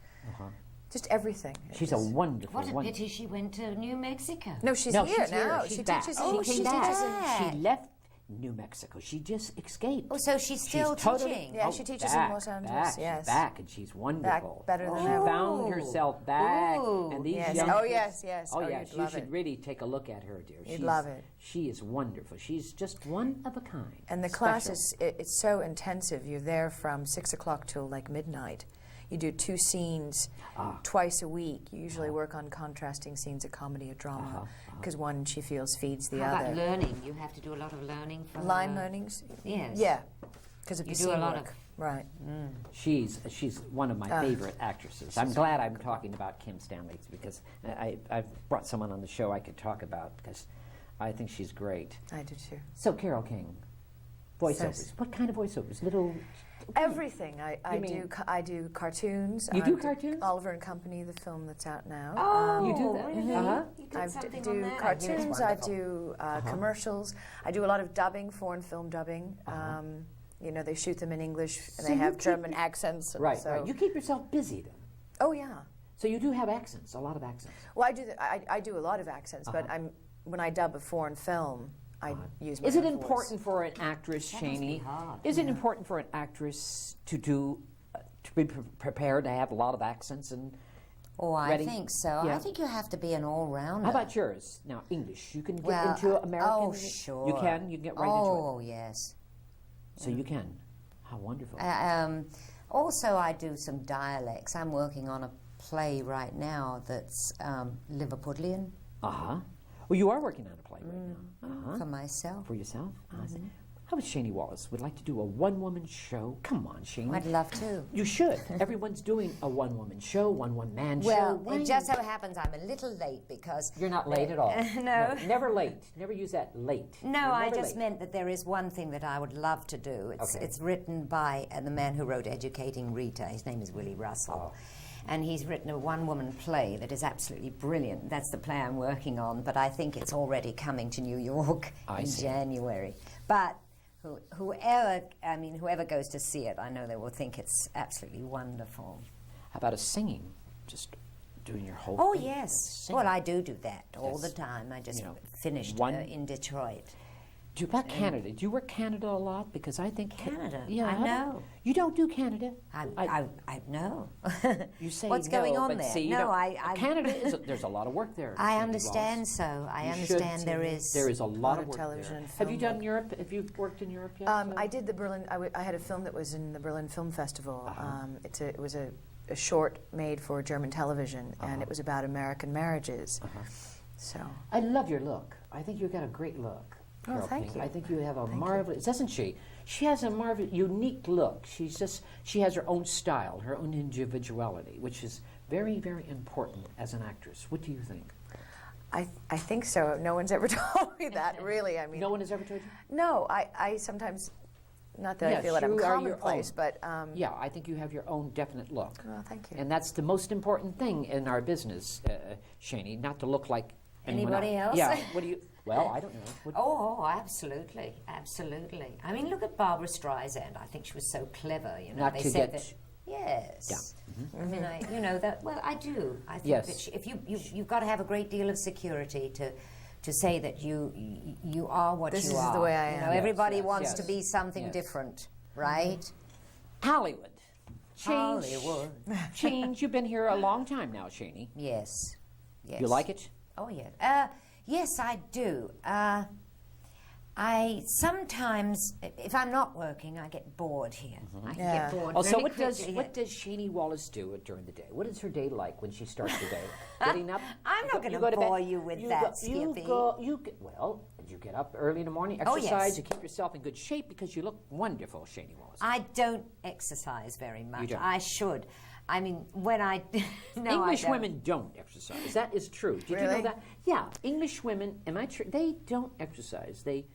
just everything. She's a wonderful. What a pity she went to New Mexico. No, she's here now. She's She back. teaches. She She came teaches. back. She left New Mexico. She just escaped. Oh, so she's still totally- teaching? Yeah, she teaches in Los Angeles, Back. yes. She's back, and she's wonderful. better than She ever. found herself back, and these Yes. young Oh, kids- yes, yes. Oh, Oh, yes. you'd You love should it. really take a look at her, dear. You'd love it. She is wonderful. She's just one of a kind. And the Special. class it's so intensive. You're there from 6 o'clock till like midnight. You do 2 scenes twice a week. You usually work on contrasting scenes, a comedy, a drama, because one she feels feeds the How other. about learning? You have to do a lot of learning from Line learnings? Yes. Yeah, because of You the do a scene lot work. of- Right. She's one of my favorite actresses. I'm glad I'm talking about Kim Stanley because I've brought someone on the show I could talk about because I think she's great. I do too. So Carole King, voiceovers. What kind of voiceovers? Little. Everything. I do cartoons. You do cartoons? Oliver and Company, the film that's out now. Oh, You do that? really? Uh-huh. You did I something do on that? cartoons. I do commercials. I do a lot of dubbing, foreign film dubbing. They shoot them in English and So they you have keep German accents. And Right, so, right. You keep yourself busy then. Oh yeah. So you do have accents, a lot of accents. Well, I do a lot of accents, but when I dub a foreign film, I use my Is it own important voice. for an actress, That must be Shanee? hard. Is it important for an actress to be prepared to have a lot of accents and? Oh, I ready? think so. Yeah. I think you have to be an all-rounder. How about yours? Now, English. You can get Well, into American. oh, sure. You can. You can get right Oh, into it. yes. So you can. How wonderful. Also, I do some dialects. I'm working on a play right now that's Liverpudlian Well, you are working on a play right now. for myself. For yourself. How about Shanee Wallace? Would like to do a one-woman show? Come on, Shanee. I'd love to. You should. Everyone's doing a one-woman show, one-man show. Well, it just so happens I'm a little late because... You're not late at all. No. Never late. Never use that late. No, I just meant that there is one thing that I would love to do. It's written by the man who wrote Educating Rita. His name is Willie Russell. And he's written a one-woman play that is absolutely brilliant. That's the play I'm working on, but I think it's already coming to New York in January. But whoever goes to see it, I know they will think it's absolutely wonderful. How about a singing? Just doing your whole Oh, thing? yes. Singing. Well, I do that all the time. I just finished in Detroit. About Canada. Do you work Canada a lot? Because I think Canada. Yeah, I know. You don't do Canada. I know. You say what's going on but there? See, no, Canada is. There's a lot of work there. I understand so. I understand there is. There is a lot of work television there. and film. Have you done Europe? Have you worked in Europe yet? I did the Berlin. I had a film that was in the Berlin Film Festival. It was a short made for German television, and it was about American marriages. So I love your look. I think you've got a great look. Oh, thank you. I think you have a marvelous, doesn't she? She has a marvelous, unique look. She has her own style, her own individuality, which is very, very important as an actress. What do you think? I think so. No one's ever told me that, really. I mean, no one has ever told you? No, I sometimes, not that I feel that I'm commonplace, but... yeah, I think you have your own definite look. Well, thank you. And that's the most important thing in our business, Shanee, not to look like anybody else. Yeah, what do you... Well, I don't know. Oh, absolutely, absolutely. I mean, look at Barbara Streisand. I think she was so clever. You know, Not they to said get that. Yes. Yeah. I mean, I do. I think that if you've got to have a great deal of security to say that you are what this you are. This is the way I am. You know, everybody wants to be something different, right? Hollywood. Change. Hollywood. Change. You've been here a long time now, Shanee. Yes. Yes. You like it? Oh, yeah. Yes, I do. I sometimes, if I'm not working, I get bored here. I can get bored so very what quickly. does Shanee Wallace do during the day? What is her day like when she starts her day? Getting up? I'm not going to bore you with that, Skippy. Well, you get up early in the morning, exercise, yes. you keep yourself in good shape because you look wonderful, Shanee Wallace. I don't exercise very much. You don't. I should. I mean, when I... no, English I don't. women don't exercise. That is true. Did you know that? Yeah, English women, am I true? They don't exercise. They...